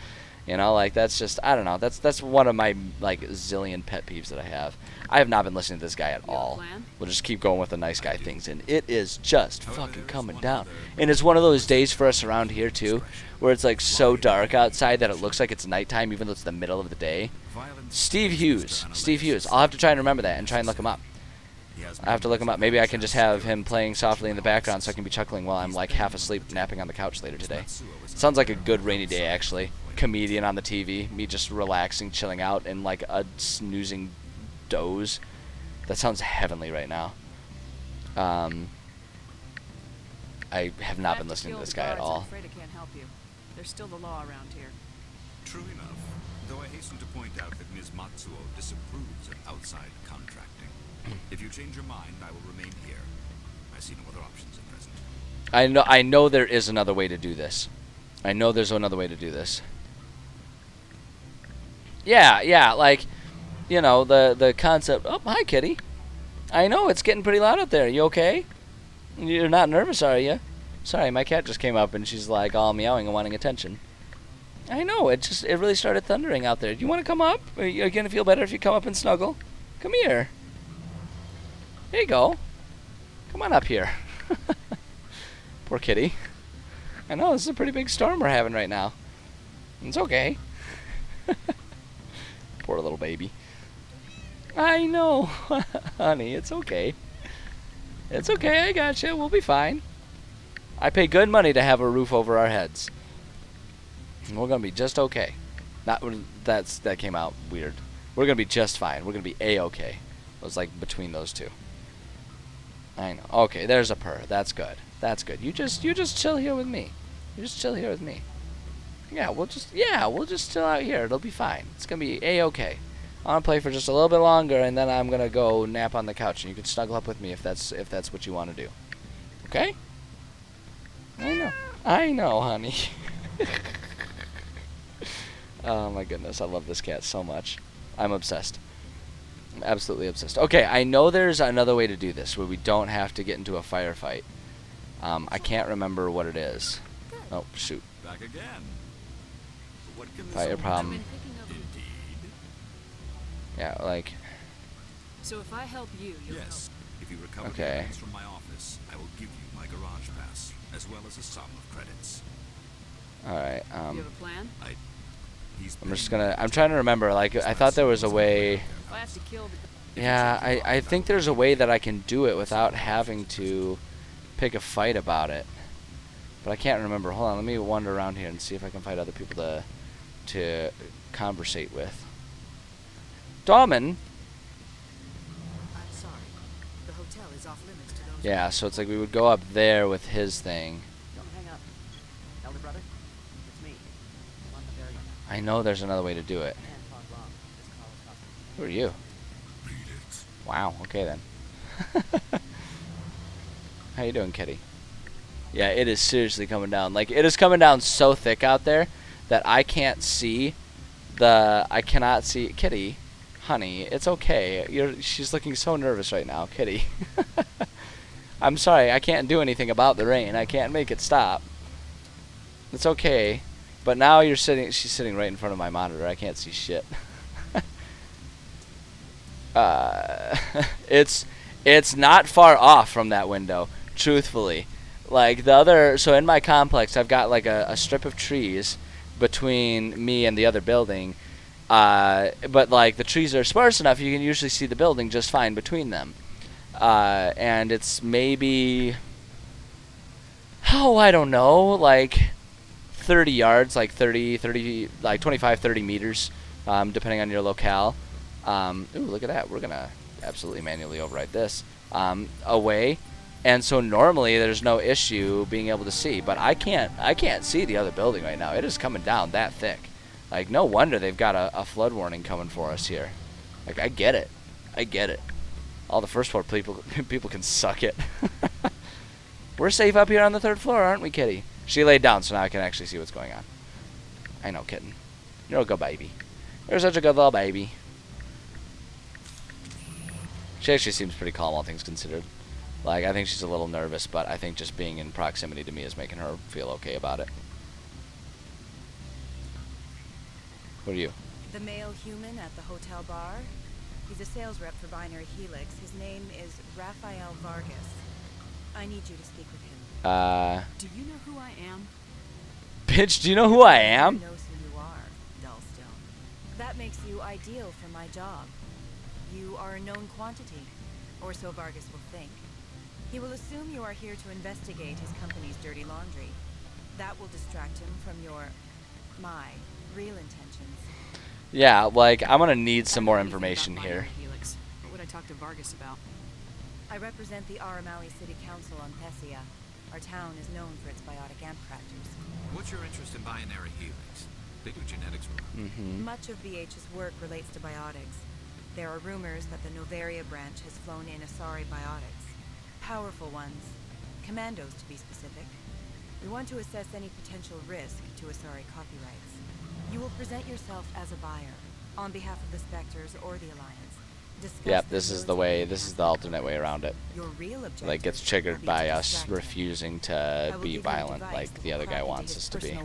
You know, like, that's just, I don't know, that's one of my, like, zillion pet peeves that I have. I have not been listening to this guy at all. We'll just keep going with the nice guy things, and it is just fucking coming down. And it's one of those days for us around here, too, where it's, like, so dark outside that it looks like it's nighttime, even though it's the middle of the day. Steve Hughes. I'll have to try and remember that and try and look him up. I have to look him up. Maybe I can just have him playing softly in the background so I can be chuckling while I'm, like, half asleep napping on the couch later today. Sounds like a good rainy day, actually. Comedian on the TV, me just relaxing, chilling out in, like, a snoozing doze. That sounds heavenly right now. I have not been listening to this guy at all. I'm afraid I can't help you. There's still the law around here. True enough, though I hasten to point out that Ms. Matsuo disapproves of outside contracting. If you change your mind, I will remain here. I see no other options at present. I know there is another way to do this. I know there's another way to do this. Yeah, like, you know, the concept. Oh, hi, kitty. I know, it's getting pretty loud out there. You okay? You're not nervous, are you? Sorry, my cat just came up and she's, like, all meowing and wanting attention. I know, it really started thundering out there. Do you want to come up? Are you going to feel better if you come up and snuggle? Come here. There you go. Come on up here. Poor kitty. I know, this is a pretty big storm we're having right now. It's okay. Poor little baby. I know. Honey, it's okay. It's okay, I got you. We'll be fine. I pay good money to have a roof over our heads. And we're going to be just okay. That came out weird. We're going to be just fine. We're going to be A-okay. It was like between those two. I know. Okay, there's a purr. That's good. That's good. You just chill here with me. You just chill here with me. Yeah, we'll just chill out here. It'll be fine. It's gonna be A-okay. I want to play for just a little bit longer, and then I'm gonna go nap on the couch, and you can snuggle up with me if that's what you want to do. Okay? I know, honey. Oh my goodness, I love this cat so much. I'm obsessed. I'm absolutely obsessed. Okay, I know there's another way to do this where we don't have to get into a firefight. I can't remember what it is. Oh, shoot. Back again. What can this Fire all problem. do? Indeed. Yeah, like, So if I help you, you'll Yes. If you recover the Okay. evidence from my office, I will give you my garage pass, as well as a sum of credits. alright, help. You have a plan? I'm just gonna, I'm trying to remember, like, I thought there was a way, If I have to kill the yeah, I think there's a way that I can do it without having to pick a fight about it. But I can't remember. Hold on, let me wander around here and see if I can find other people to conversate with. Dalman! I'm sorry. The hotel is off limits to those. Yeah, so it's like we would go up there with his thing. Don't hang up. Elder brother, it's me. I'm the variant. I know there's another way to do it. Can't talk long. This call is costing me. Who are you? Wow, okay then. How you doing, kitty? Yeah, it is seriously coming down. Like, it is coming down so thick out there that I can't see I cannot see Kitty. Honey, it's okay. She's looking so nervous right now, Kitty. I'm sorry, I can't do anything about the rain. I can't make it stop. It's okay. But now she's sitting right in front of my monitor. I can't see shit. It's not far off from that window, truthfully. Like so in my complex, I've got like a strip of trees between me and the other building, but like the trees are sparse enough you can usually see the building just fine between them, and it's maybe, I don't know, like 30 yards, like 25, 30 meters, depending on your locale. Ooh, look at that. We're gonna absolutely manually override this away, and so normally there's no issue being able to see, but I can't see the other building right now. It is coming down that thick. Like, no wonder they've got a flood warning coming for us here. Like, I get it. All the first floor people can suck it. We're safe up here on the 3rd floor, aren't we, Kitty? She laid down, so now I can actually see what's going on. I know, kitten. You're a good baby. You're such a good little baby. She actually seems pretty calm, all things considered. Like, I think she's a little nervous, but I think just being in proximity to me is making her feel okay about it. What are you? The male human at the hotel bar? He's a sales rep for Binary Helix. His name is Raphael Vargas. I need you to speak with him. Do you know who I am? Bitch, do you know who I am? He knows who you are, Dullstone. That makes you ideal for my job. You are a known quantity, or so Vargas will think. He will assume you are here to investigate his company's dirty laundry. That will distract him from my real intentions. Yeah, like, I'm gonna need some more information here. Helix. What would I talk to Vargas about? I represent the Aramali City Council on Thessia. Our town is known for its biotic amp tractors. What's your interest in Binary Helix? They do genetics work. Much of BH's work relates to biotics. There are rumors that the Novaria branch has flown in Asari biotics. Powerful ones. Commandos, to be specific. We want to assess any potential risk to Asari copyrights. You will present yourself as a buyer, on behalf of the Spectres or the Alliance. Yep, this is the alternate way around it. Your real objective Like, gets triggered by us refusing to be violent like the other guy wants us to be.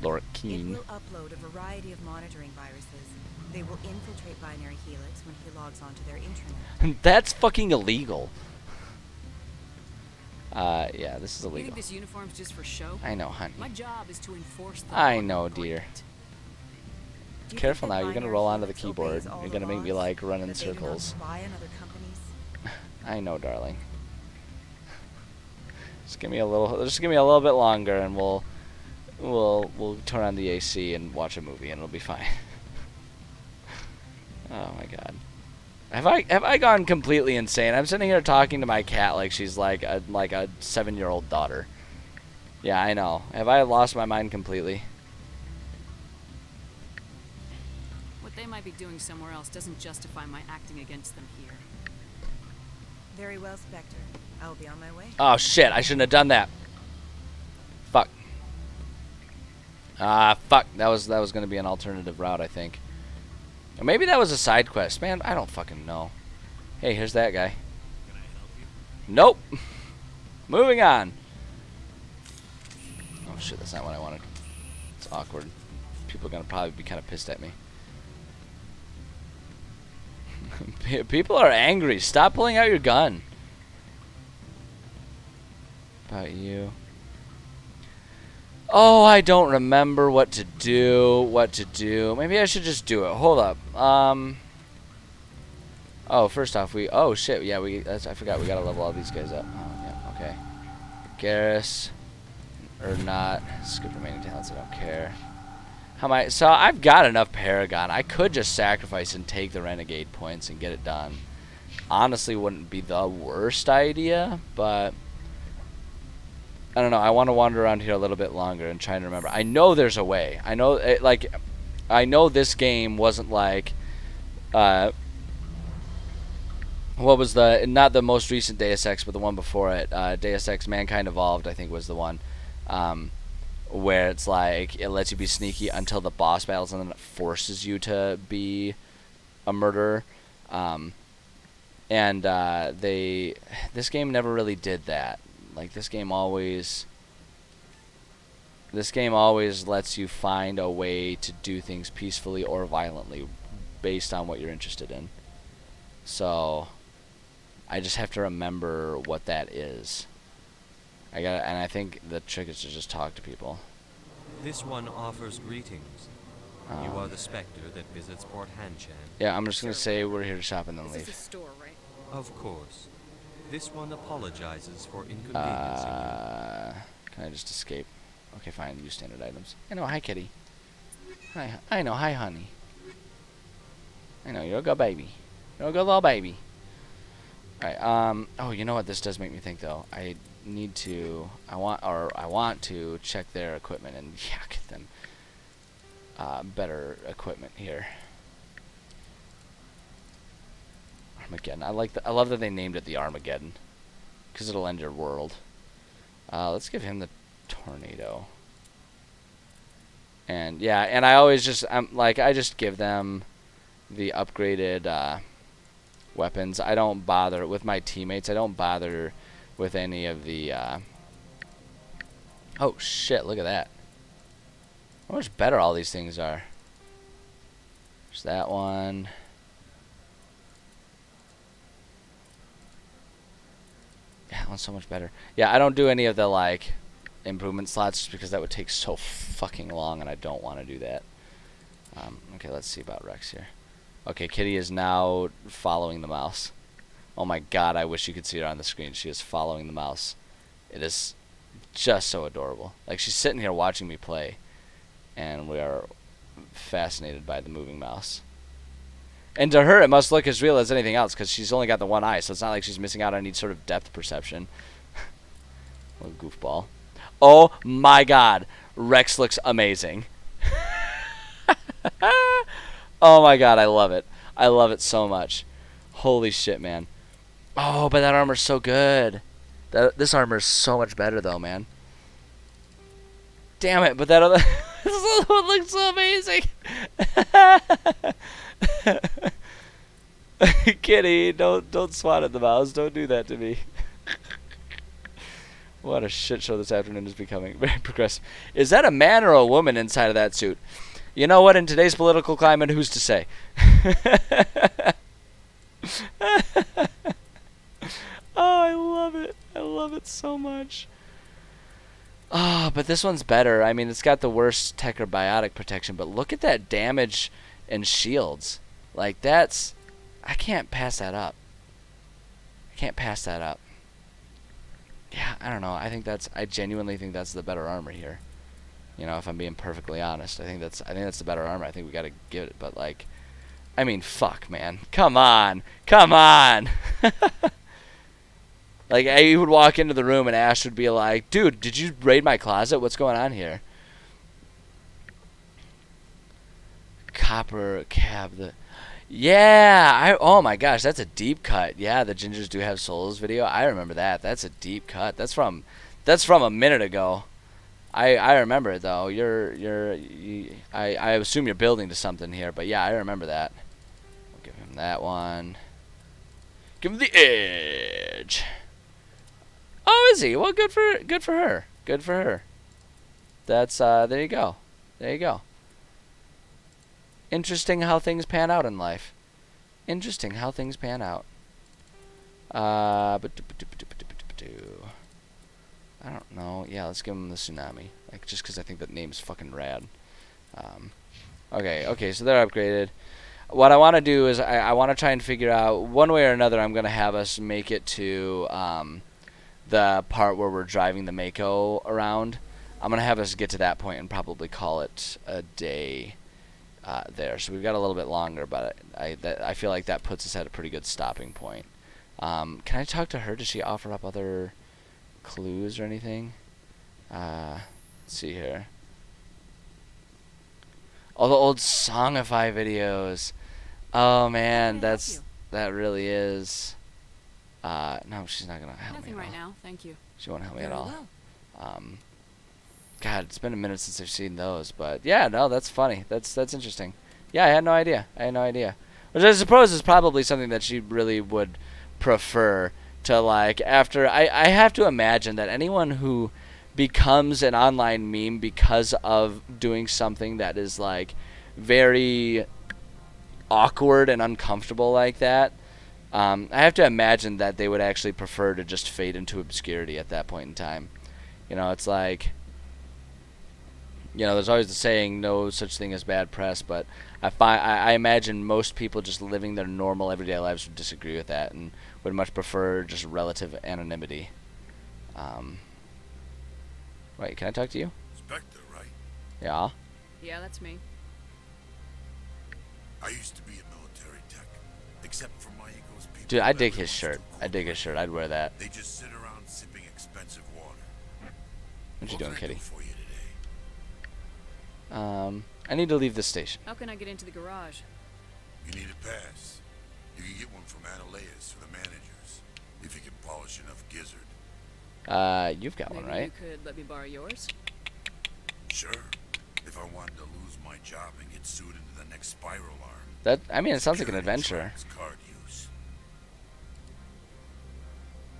Lord It Keen. will upload a variety of monitoring viruses. They will infiltrate Binary Helix when he logs onto their intranet. That's fucking illegal. Yeah, this is You illegal. think this uniform's just for show? I know, honey. My job is to enforce the I law. know, dear. Careful now, you're gonna roll onto the keyboard. You're gonna make me, like, run in circles. I know, darling. Just give me a little bit longer, and we'll turn on the AC and watch a movie, and it'll be fine. Oh my god. Have I gone completely insane? I'm sitting here talking to my cat like she's like a 7-year-old daughter. Yeah, I know. Have I lost my mind completely? What they they might be doing somewhere else doesn't justify my acting against them here. Very well, Spectre. I will be on my way. Oh shit, I shouldn't have done that. Fuck. Fuck. That was gonna be an alternative route, I think. Or maybe that was a side quest. Man, I don't fucking know. Hey, here's that guy. Can I help you? Nope. Moving on. Oh shit, that's not what I wanted. It's awkward. People are gonna probably be kind of pissed at me. People are angry. Stop pulling out your gun. About you. Oh, I don't remember what to do. Maybe I should just do it. Hold up. Oh, first off, oh shit, yeah, I forgot we gotta level all these guys up. Oh, yeah, okay. Garrus, or not. Skip remaining talents. I don't care. How am I? So I've got enough Paragon. I could just sacrifice and take the Renegade points and get it done. Honestly, wouldn't be the worst idea, but I don't know. I want to wander around here a little bit longer and try and remember. I know there's a way. I know, I know this game wasn't like, what was not the most recent Deus Ex, but the one before it. Deus Ex Mankind Evolved, I think, was the one. Where it's like it lets you be sneaky until the boss battles and then it forces you to be a murderer. This game never really did that. Like this game always lets you find a way to do things peacefully or violently based on what you're interested in. So I just have to remember what that is. And I think the trick is to just talk to people. This one offers greetings. You are the Spectre that visits Port Hanchan. Yeah, I'm just gonna say we're here to shop and then leave. This is a store, right? Of course. This one apologizes for inconveniencing you. Can I just escape? Okay, fine. Use standard items. I know. Hi, kitty. Hi. I know. Hi, honey. I know. You're a good baby. You're a good little baby. Alright. Oh, you know what? This does make me think, though. I want to check their equipment and get them better equipment here. Armageddon. I love that they named it the Armageddon, because it'll end your world. Let's give him the tornado. And yeah, and I always just I just give them the upgraded weapons. I don't bother with my teammates. I don't bother with any of the oh shit, look at that. How much better all these things are. There's that one. Yeah, that one's so much better. Yeah, I don't do any of the like improvement slots just because that would take so fucking long and I don't want to do that. Okay, let's see about Rex here. Okay, Kitty is now following the mouse. Oh my god, I wish you could see her on the screen. She is following the mouse. It is just so adorable. Like, she's sitting here watching me play, and we are fascinated by the moving mouse. And to her, it must look as real as anything else, because she's only got the one eye, so it's not like she's missing out on any sort of depth perception. Little goofball. Oh my god, Rex looks amazing. Oh my god, I love it. I love it so much. Holy shit, man. Oh, but that armor's so good. This armor is so much better, though, man. Damn it, but that other this other one looks so amazing. Kitty, don't swat at the mouse. Don't do that to me. What a shit show this afternoon is becoming. Very progressive. Is that a man or a woman inside of that suit? You know what? In today's political climate, who's to say? Oh, I love it. I love it so much. Ah, but this one's better. I mean, it's got the worst tech or biotic protection, but look at that damage and shields. Like, that's... I can't pass that up. I can't pass that up. Yeah, I don't know. I genuinely think that's the better armor here. You know, if I'm being perfectly honest, I think that's the better armor. I think we gotta give it, but like, I mean, fuck, man, come on. Like, you would walk into the room and Ash would be like, "Dude, did you raid my closet? What's going on here?" copper cab. Yeah, oh my gosh, that's a deep cut. Yeah, the Gingers Do Have Souls video. I remember that. That's a deep cut. That's from a minute ago. I remember it though. I assume you're building to something here, but yeah, I remember that. We'll give him that one. Give him the edge. Oh, is he? Well, good for her. Good for her. That's there you go. There you go. Interesting how things pan out in life. Interesting how things pan out. I don't know. Yeah, let's give him the Tsunami. Like, just because I think that name's fucking rad. Okay, so they're upgraded. What I want to do is I want to try and figure out, one way or another, I'm going to have us make it to the part where we're driving the Mako around. I'm going to have us get to that point and probably call it a day there. So we've got a little bit longer, but I feel like that puts us at a pretty good stopping point. Can I talk to her? Does she offer up other clues or anything? Let's see here. Oh, the old Songify videos. Oh man, that really is. No, she's not gonna help me. Nothing right now, thank you. She won't help me at all. God, it's been a minute since I've seen those, but yeah, no, that's funny. That's interesting. Yeah, I had no idea. Which I suppose is probably something that she really would prefer to, like, after. I have to imagine that anyone who becomes an online meme because of doing something that is, like, very awkward and uncomfortable like that, I have to imagine that they would actually prefer to just fade into obscurity at that point in time. You know, it's like, you know, there's always the saying, no such thing as bad press, but I imagine most people just living their normal everyday lives would disagree with that and would much prefer just relative anonymity. Wait, can I talk to you? Spectre, right? Yeah? Yeah, that's me. I used to be a military tech, except for my ego's people. Dude, I dig his shirt. I'd wear that. They just sit around sipping expensive water. What you doing, Kitty? For you today? I need to leave this station. How can I get into the garage? You need a pass. You can get one from Analeas for the managers, if you can polish enough gizzard. You've got one, right? You could let me borrow yours? Sure. If I wanted to lose my job and get sued into the next spiral arm. That, I mean, it sounds like an adventure. Card use.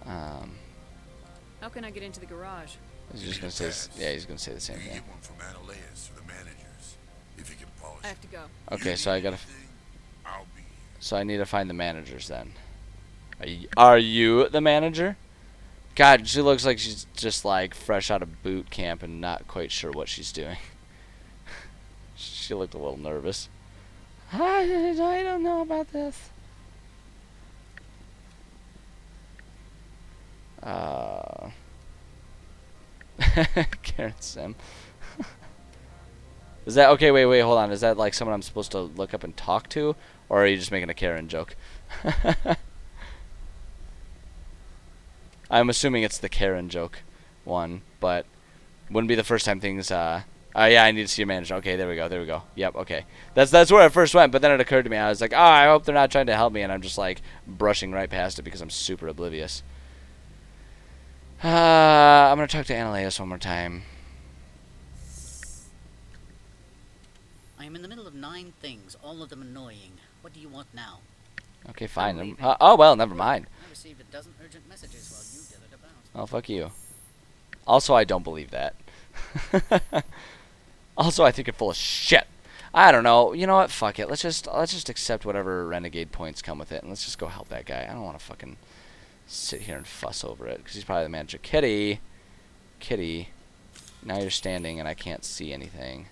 How can I get into the garage? He's just gonna say, yeah, he's gonna say the same thing. Get one from Analeas for the managers, if you can polish. I have to go. Okay, so I gotta. So I need to find the managers then. Are you the manager? God, she looks like she's just like fresh out of boot camp and not quite sure what she's doing. She looked a little nervous. I don't know about this. Karen Sim. Is that okay? Wait, hold on. Is that like someone I'm supposed to look up and talk to, or are you just making a Karen joke? I'm assuming it's the Karen joke one, but wouldn't be the first time things. Yeah, I need to see your manager. Okay, there we go. Yep, okay. That's where I first went, but then it occurred to me. I was like, oh, I hope they're not trying to help me, and I'm just like brushing right past it because I'm super oblivious. I'm gonna talk to Analeas one more time. I am in the middle of 9 things, all of them annoying. What do you want now? Okay, fine. Oh well, never mind. I received a dozen urgent messages while you did it about. Oh, fuck you. Also, I don't believe that. Also, I think you're full of shit. I don't know. You know what? Fuck it. Let's just accept whatever renegade points come with it, and let's just go help that guy. I don't want to fucking sit here and fuss over it because he's probably the manager. Kitty, now you're standing and I can't see anything.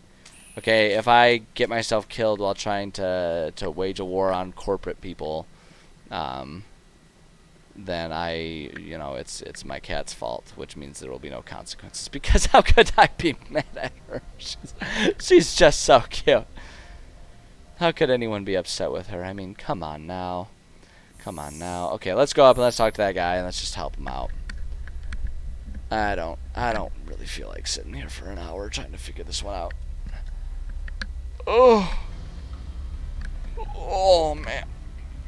Okay, if I get myself killed while trying to wage a war on corporate people, then it's my cat's fault, which means there will be no consequences. Because how could I be mad at her? She's just so cute. How could anyone be upset with her? I mean, come on now. Okay, let's go up and let's talk to that guy and let's just help him out. I don't really feel like sitting here for an hour trying to figure this one out. Oh. Oh, man.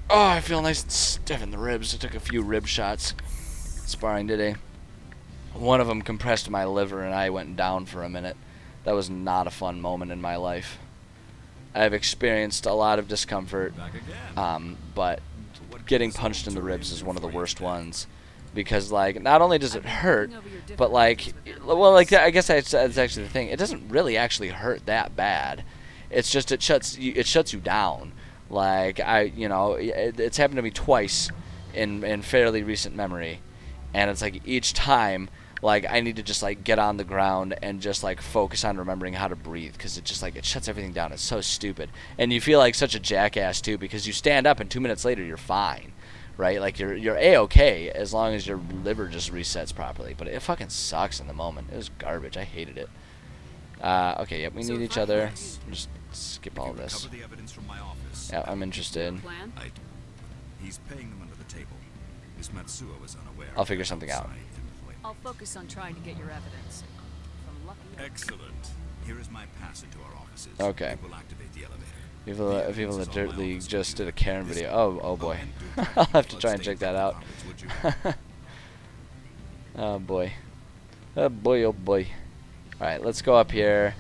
Oh, I feel nice and stiff in the ribs. I took a few rib shots sparring today. One of them compressed my liver and I went down for a minute. That was not a fun moment in my life. I've experienced a lot of discomfort, but getting punched in the ribs is one of the worst ones. Because, like, not only does it hurt, but, like, well, like, I guess that's actually the thing. It doesn't really actually hurt that bad. It's just it shuts you down. Like, it's happened to me twice in fairly recent memory. And it's like each time, like, I need to just, like, get on the ground and just, like, focus on remembering how to breathe. Because it just, like, it shuts everything down. It's so stupid. And you feel like such a jackass, too, because you stand up and 2 minutes later you're fine. Right? Like, you're A-okay as long as your liver just resets properly. But it fucking sucks in the moment. It was garbage. I hated it. Okay, yep, we need each other. Just skip all this. Yeah, I'm interested. He's paying them under the table. Miss Matsuo is unaware. I'll figure something out. I'll focus on trying to get your evidence. If I'm lucky. Excellent. Here is my pass into our offices. Okay. We'll activate the elevator. People that Dirt League just did a Karen video. Oh boy. I'll have to try and check that out. Oh boy. Oh boy, oh boy. Alright, let's go up here.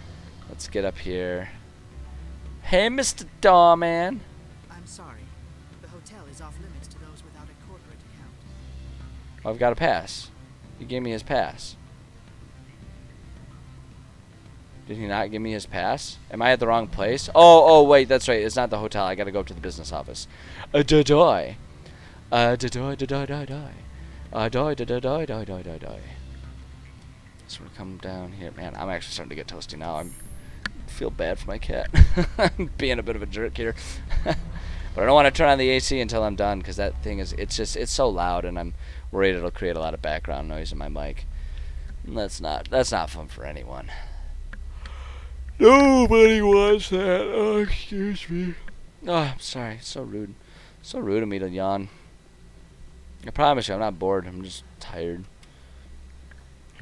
Let's get up here. Hey, Mr. Doorman. I'm sorry. The hotel is off limits to those without a corporate account. Oh, I've got a pass. He gave me his pass. Did he not give me his pass? Am I at the wrong place? Oh, wait, that's right. It's not the hotel. I gotta go up to the business office. Da-die. Da-die, da-die. Die. So we come down here. Man, I'm actually starting to get toasty now. I feel bad for my cat. I'm being a bit of a jerk here. But I don't want to turn on the AC until I'm done, because that thing is, it's so loud, and I'm worried it'll create a lot of background noise in my mic. And that's not fun for anyone. Nobody wants that. Oh, excuse me. Oh, I'm sorry. So rude. So rude of me to yawn. I promise you, I'm not bored. I'm just tired.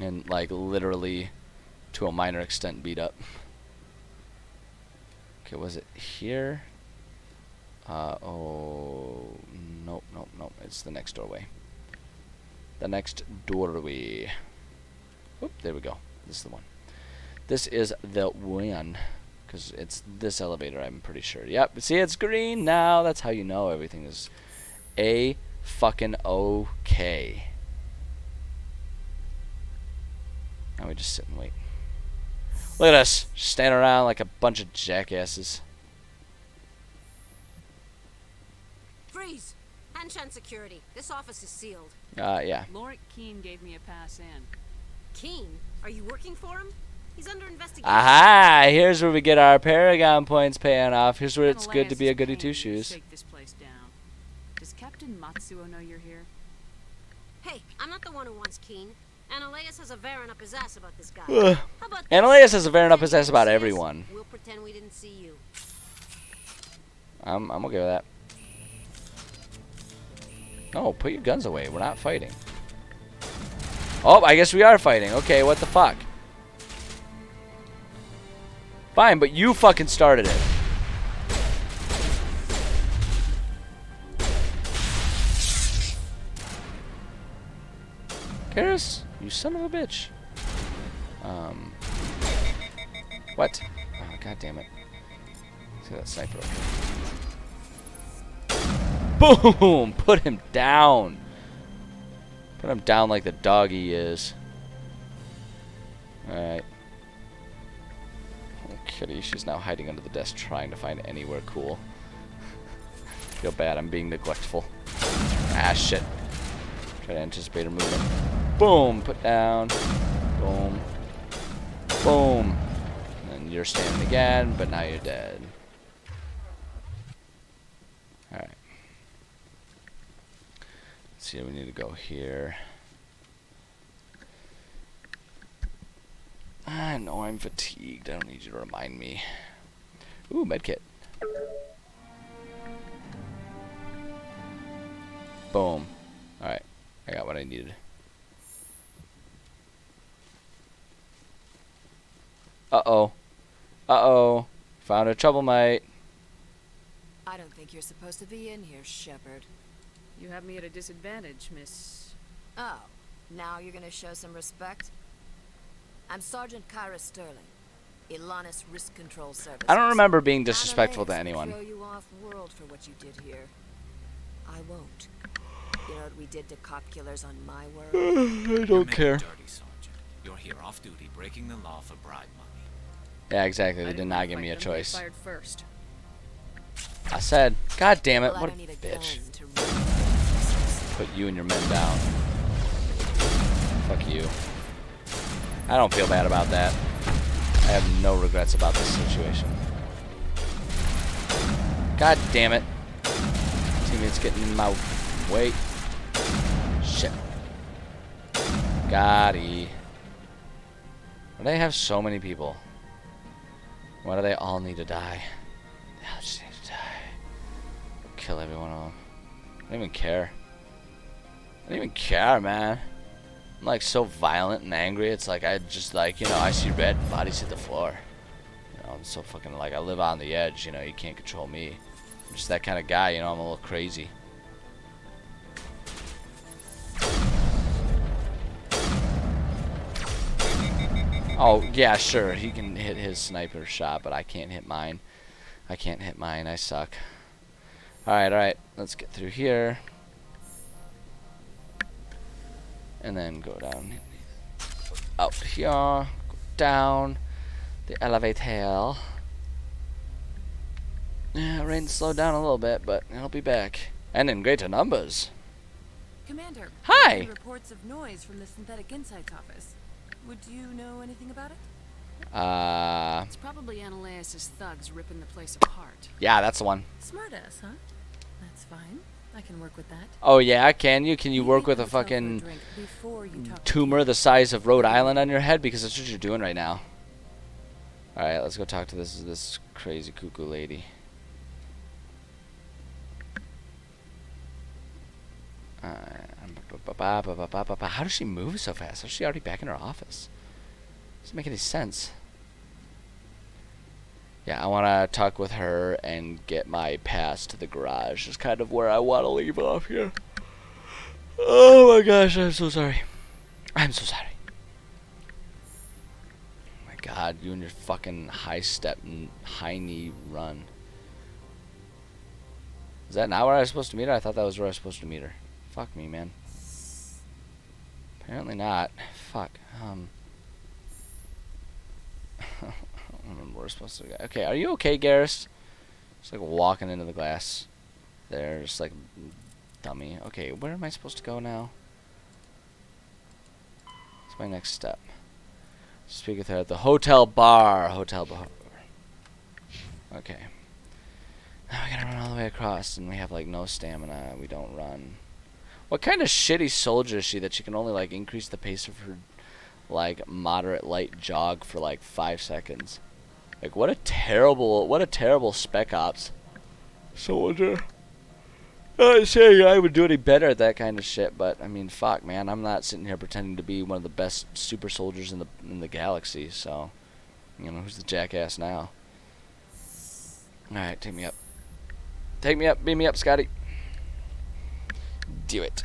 And, like, literally, to a minor extent, beat up. Okay, was it here? Oh, nope. It's the next doorway. The next doorway. Oop, there we go. This is the one. This is the one, because it's this elevator, I'm pretty sure. Yep, see, it's green now. That's how you know everything is A-fucking-okay. Now we just sit and wait. Look at us, just standing around like a bunch of jackasses. Freeze! Hanshan security. This office is sealed. Yeah. Lorik Keene gave me a pass in. Keene? Are you working for him? He's under investigation. Aha! Here's where we get our Paragon points paying off. Here's where it's good to be a goody two-shoes. Shake this place down. Does Captain Matsuo know you're here? Hey, I'm not the one who wants Keene. Ananias has a Varen up his ass about this guy. How about Ananias has a Varen up his ass about everyone. We'll pretend we didn't see you. I'm okay with that. No, put your guns away. We're not fighting. Oh, I guess we are fighting. Okay, what the fuck? Fine, but you fucking started it. Karis, you son of a bitch. What? Oh, god damn it. See that sniper over here. Boom! Put him down. Put him down like the dog he is. Alright. Kitty, she's now hiding under the desk trying to find anywhere cool. Feel bad, I'm being neglectful. Ah, shit. Try to anticipate her movement. Boom! Put down. Boom. Boom. And you're standing again, but now you're dead. Alright. Let's see, we need to go here. I know I'm fatigued. I don't need you to remind me. Ooh, medkit. Boom. Alright. I got what I needed. Uh-oh. Uh-oh. Found a trouble mate. I don't think you're supposed to be in here, Shepard. You have me at a disadvantage, Miss... Oh, now you're gonna show some respect? I'm Sergeant Kyra Sterling, Ilanis Risk Control Services. I don't remember being disrespectful to anyone. Throw you off world for what you did here. I won't. You know what we did to cop killers on my world? I don't care. Dirty, Sergeant. You're here off duty, breaking the law for bribe money. Yeah, exactly. They did not give me a choice. Fired first. I said, God damn it, Well, what I a don't need bitch. gun to Put you and your men down. Fuck you. I don't feel bad about that. I have no regrets about this situation. God damn it. Teammates getting in my way. Shit. Gotti. Why do they have so many people? Why do they all need to die? They all just need to die. Kill every one of them. I don't even care. I don't even care, man. I'm like so violent and angry. It's like I just like, you know, I see red, bodies hit the floor. You know, I'm so fucking like I live on the edge. You know, you can't control me. I'm just that kind of guy. You know, I'm a little crazy. Oh yeah, sure. He can hit his sniper shot, but I can't hit mine. I can't hit mine. I suck. All right. Let's get through here. And then go down out here, go down the elevator. Yeah, rain slowed down a little bit, but it'll be back. And in greater numbers. Commander. Hi. There are reports of noise from the Synthetic Insights office. Would you know anything about it? It's probably Ananias' thugs ripping the place apart. Yeah, that's the one. Smartass, huh? That's fine. I can work with that. Oh yeah, can you? Can you work with a fucking tumor the size of Rhode Island on your head? Because that's what you're doing right now. Alright, let's go talk to this crazy cuckoo lady. How does she move so fast? How's she already back in her office? Doesn't make any sense. Yeah, I want to talk with her and get my pass to the garage. Is kind of where I want to leave off here. Oh my gosh, I'm so sorry. I'm so sorry. Oh my god, you and your fucking high step and high knee run. Is that not where I was supposed to meet her? I thought that was where I was supposed to meet her. Fuck me, man. Apparently not. Fuck. I don't remember where we're supposed to go. Okay, are you okay, Garrus? Just like walking into the glass. There, just like dummy. Okay, where am I supposed to go now? What's my next step? Speak with her at the hotel bar. Hotel bar. Okay. Now we gotta run all the way across, and we have like no stamina. We don't run. What kind of shitty soldier is she that she can only like increase the pace of her like moderate light jog for like 5 seconds? Like what a terrible spec ops soldier. I'm not saying I would do any better at that kind of shit, but I mean, fuck, man, I'm not sitting here pretending to be one of the best super soldiers in the galaxy. So, you know, who's the jackass now? All right, take me up. Take me up, beam me up, Scotty. Do it.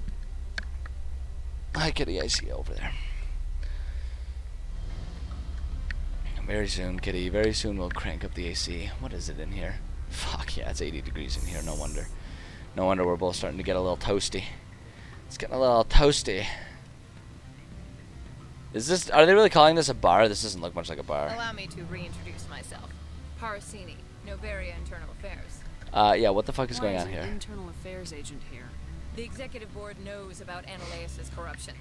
Hi, Kitty. I see you over there. Very soon, Kitty. Very soon we'll crank up the AC. What is it in here? Fuck yeah, it's 80 degrees in here. No wonder. No wonder we're both starting to get a little toasty. It's getting a little toasty. Is this? Are they really calling this a bar? This doesn't look much like a bar. Allow me to reintroduce myself. Parasini, Novaria Internal Affairs. Yeah. What the fuck is going on here? Internal affairs agent here. The executive board knows about Ananias' corruption.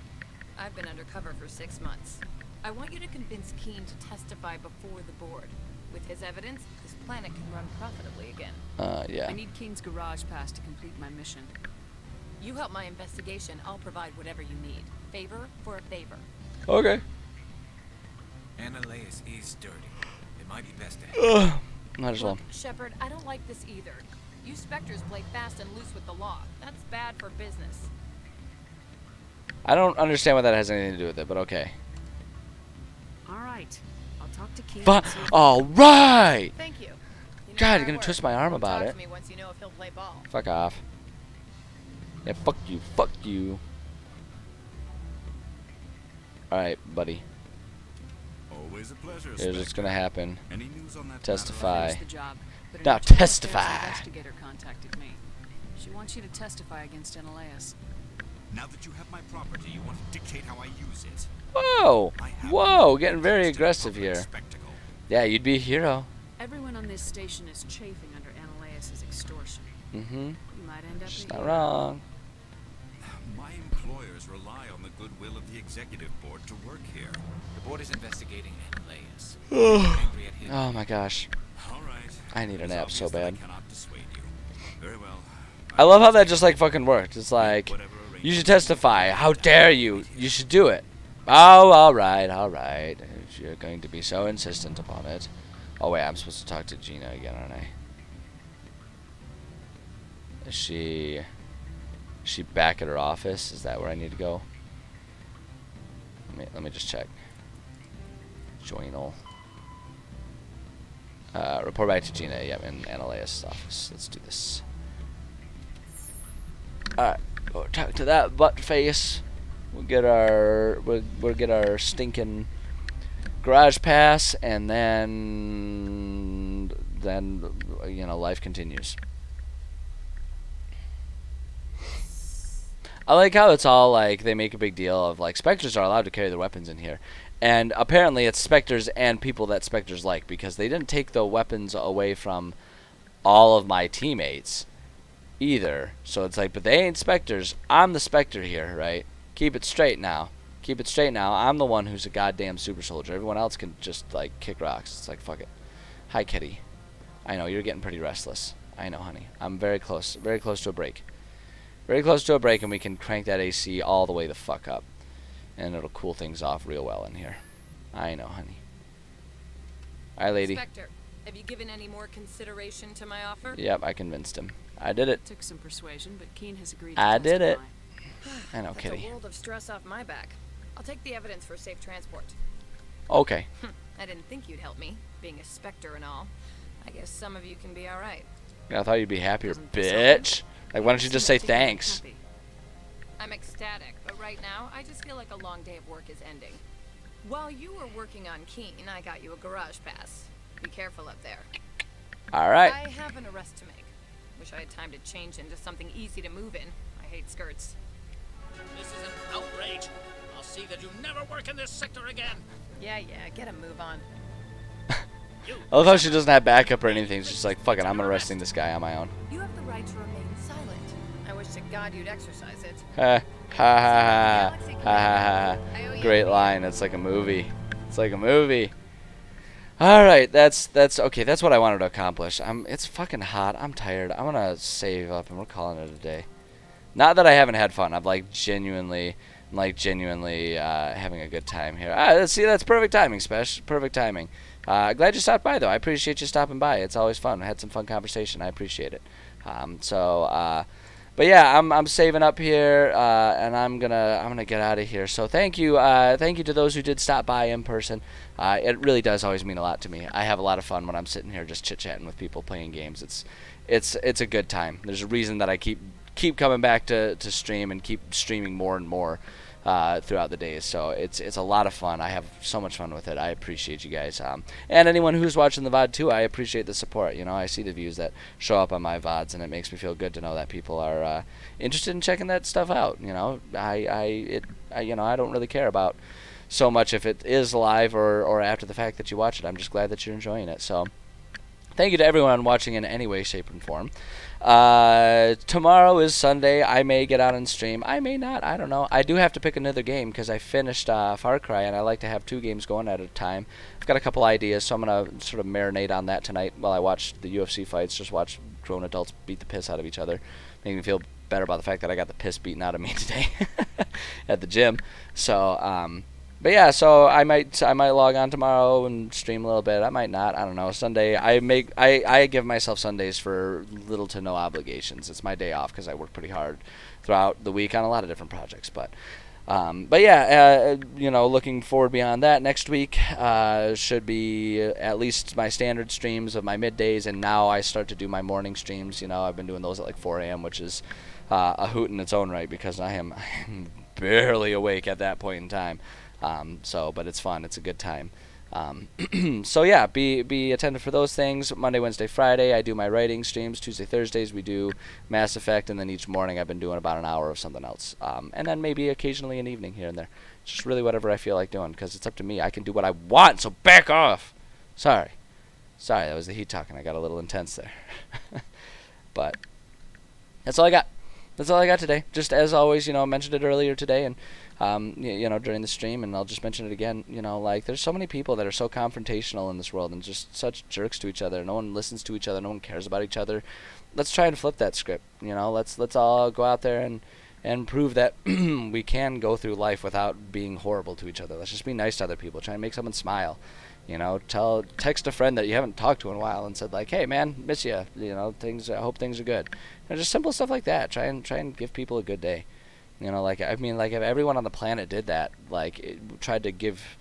I've been undercover for 6 months. I want you to convince Keene to testify before the board. With his evidence, this planet can run profitably again. Yeah. I need Keene's garage pass to complete my mission. You help my investigation, I'll provide whatever you need. Favor for a favor. Okay. Ananias is dirty. It might be best to Might as well. Look, Shepard, I don't like this either. You Spectres play fast and loose with the law. That's bad for business. I don't understand what that has anything to do with it, but okay. All right. I'll talk to Keene. All right. Thank you. God, you're gonna twist my arm about it. Talk to me once you know if he'll play ball. Fuck off. Yeah, fuck you, fuck you. Alright, buddy. Always a pleasure, Here's what's gonna happen. Any news on that Testify. The job, but an Now internal affairs testify. investigator contacted me. She wants you to testify against Analeas. Now that you have my property, you want to dictate how I use it. Whoa! Whoa! Getting very aggressive here. Yeah, you'd be a hero. Everyone on this station is chafing under Analeas' extortion. Mm-hmm. You might end up She's the not hero. wrong. My employers rely on the goodwill of the executive board to work here. The board is investigating Analeas. Oh my gosh. All right. I need a It's nap so obvious that I bad. cannot dissuade you. Very well. I love how that just like fucking worked. It's like, you should testify. How dare you? You should do it. Oh, alright, alright. If you're going to be so insistent upon it. Oh wait, I'm supposed to talk to Gina again, aren't I? Is she back at her office? Is that where I need to go? Let me just check. Journal. Report back to Gina. Yeah, in Analeas' office. Let's do this. Alright, go talk to that butt face. We'll get our we'll get our stinking garage pass, and then you know, life continues. I like how it's all like they make a big deal of like Spectres are allowed to carry their weapons in here. And apparently it's Spectres and people that Spectres like, because they didn't take the weapons away from all of my teammates either. So it's like, but they ain't Spectres. I'm the Spectre here, right? Keep it straight now. Keep it straight now. I'm the one who's a goddamn super soldier. Everyone else can just like kick rocks. It's like, fuck it. Hi, kitty. I know you're getting pretty restless. I know, honey. I'm very close to a break. Very close to a break, and we can crank that AC all the way the fuck up. And it'll cool things off real well in here. I know, honey. Hi, lady. Spectre, have you given any more consideration to my offer? Yep, I convinced him. I did it. Took some persuasion, but Keen has agreed to I did it. testify. I know, That's kitty. a world of stress off my back. I'll take the evidence for safe transport. Okay. I didn't think you'd help me, being a Spectre and all. I guess some of you can be alright. Yeah, I thought you'd be happier, bitch. Like, why don't you just say thanks? I'm ecstatic, but right now, I just feel like a long day of work is ending. While you were working on Keen, I got you a garage pass. Be careful up there. Alright. I have an arrest to make. Wish I had time to change into something easy to move in. I hate skirts. This is an outrage. I'll see that you never work in this sector again. Yeah, get a move on. I love how she doesn't have backup or anything. She's just like, fuck it, I'm arresting this guy on my own. You have the right to remain silent. I wish to God you'd exercise it. Ha ha ha ha ha ha. Great line. It's like a movie. It's like a movie. All right, that's okay. That's what I wanted to accomplish. It's fucking hot. I'm tired. I'm gonna save up, and we're calling it a day. Not that I haven't had fun. I'm genuinely having a good time here. See, that's perfect timing, Spesh. Perfect timing. Glad you stopped by, though. I appreciate you stopping by. It's always fun. I had some fun conversation. I appreciate it. But yeah, I'm saving up here, and I'm gonna get out of here. So thank you to those who did stop by in person. It really does always mean a lot to me. I have a lot of fun when I'm sitting here just chit chatting with people playing games. It's a good time. There's a reason that I keep coming back to stream and keep streaming more and more throughout the days. So it's a lot of fun. I have so much fun with it. I appreciate you guys, and anyone who's watching the VOD too. I appreciate the support. You know, I see the views that show up on my VODs, and it makes me feel good to know that people are interested in checking that stuff out. You know, I don't really care about so much if it is live or after the fact that you watch it. I'm just glad that you're enjoying it. So thank you to everyone watching in any way, shape, and form. Tomorrow is Sunday. I may get out and stream. I may not. I don't know. I do have to pick another game because I finished Far Cry, and I like to have 2 games going at a time. I've got a couple ideas, so I'm going to sort of marinate on that tonight while I watch the UFC fights, just watch grown adults beat the piss out of each other. Make me feel better about the fact that I got the piss beaten out of me today at the gym. So, but yeah, so I might log on tomorrow and stream a little bit. I might not. I don't know. Sunday, I give myself Sundays for little to no obligations. It's my day off because I work pretty hard throughout the week on a lot of different projects. But But yeah, looking forward beyond that. Next week should be at least my standard streams of my middays, and now I start to do my morning streams. I've been doing those at like 4 a.m., which is a hoot in its own right because I am barely awake at that point in time. But it's fun. It's a good time. So yeah, be attentive for those things. Monday, Wednesday, Friday, I do my writing streams. Tuesday, Thursdays, we do Mass Effect, and then each morning I've been doing about an hour of something else. And then maybe occasionally an evening here and there. It's just really whatever I feel like doing, because it's up to me. I can do what I want, so back off. Sorry, that was the heat talking. I got a little intense there. But that's all I got. That's all I got today. Just as always, I mentioned it earlier today, and during the stream, and I'll just mention it again. There's so many people that are so confrontational in this world and just such jerks to each other. No one listens to each other. No one cares about each other. Let's try and flip that script. Let's all go out there and prove that we can go through life without being horrible to each other. Let's just be nice to other people. Try and make someone smile. Text a friend that you haven't talked to in a while and said like, hey man, miss you. I hope things are good. Just simple stuff like that. Try and give people a good day. If everyone on the planet did that, tried to give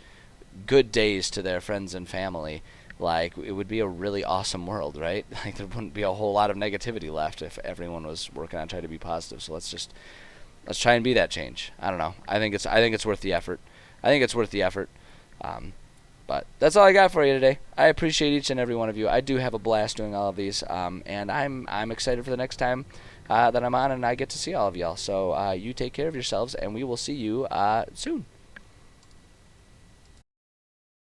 good days to their friends and family, it would be a really awesome world, right? There wouldn't be a whole lot of negativity left if everyone was working on trying to be positive. So let's try and be that change. I don't know. I think it's worth the effort. But that's all I got for you today. I appreciate each and every one of you. I do have a blast doing all of these, and I'm excited for the next time that I'm on and I get to see all of y'all. So you take care of yourselves, and we will see you soon.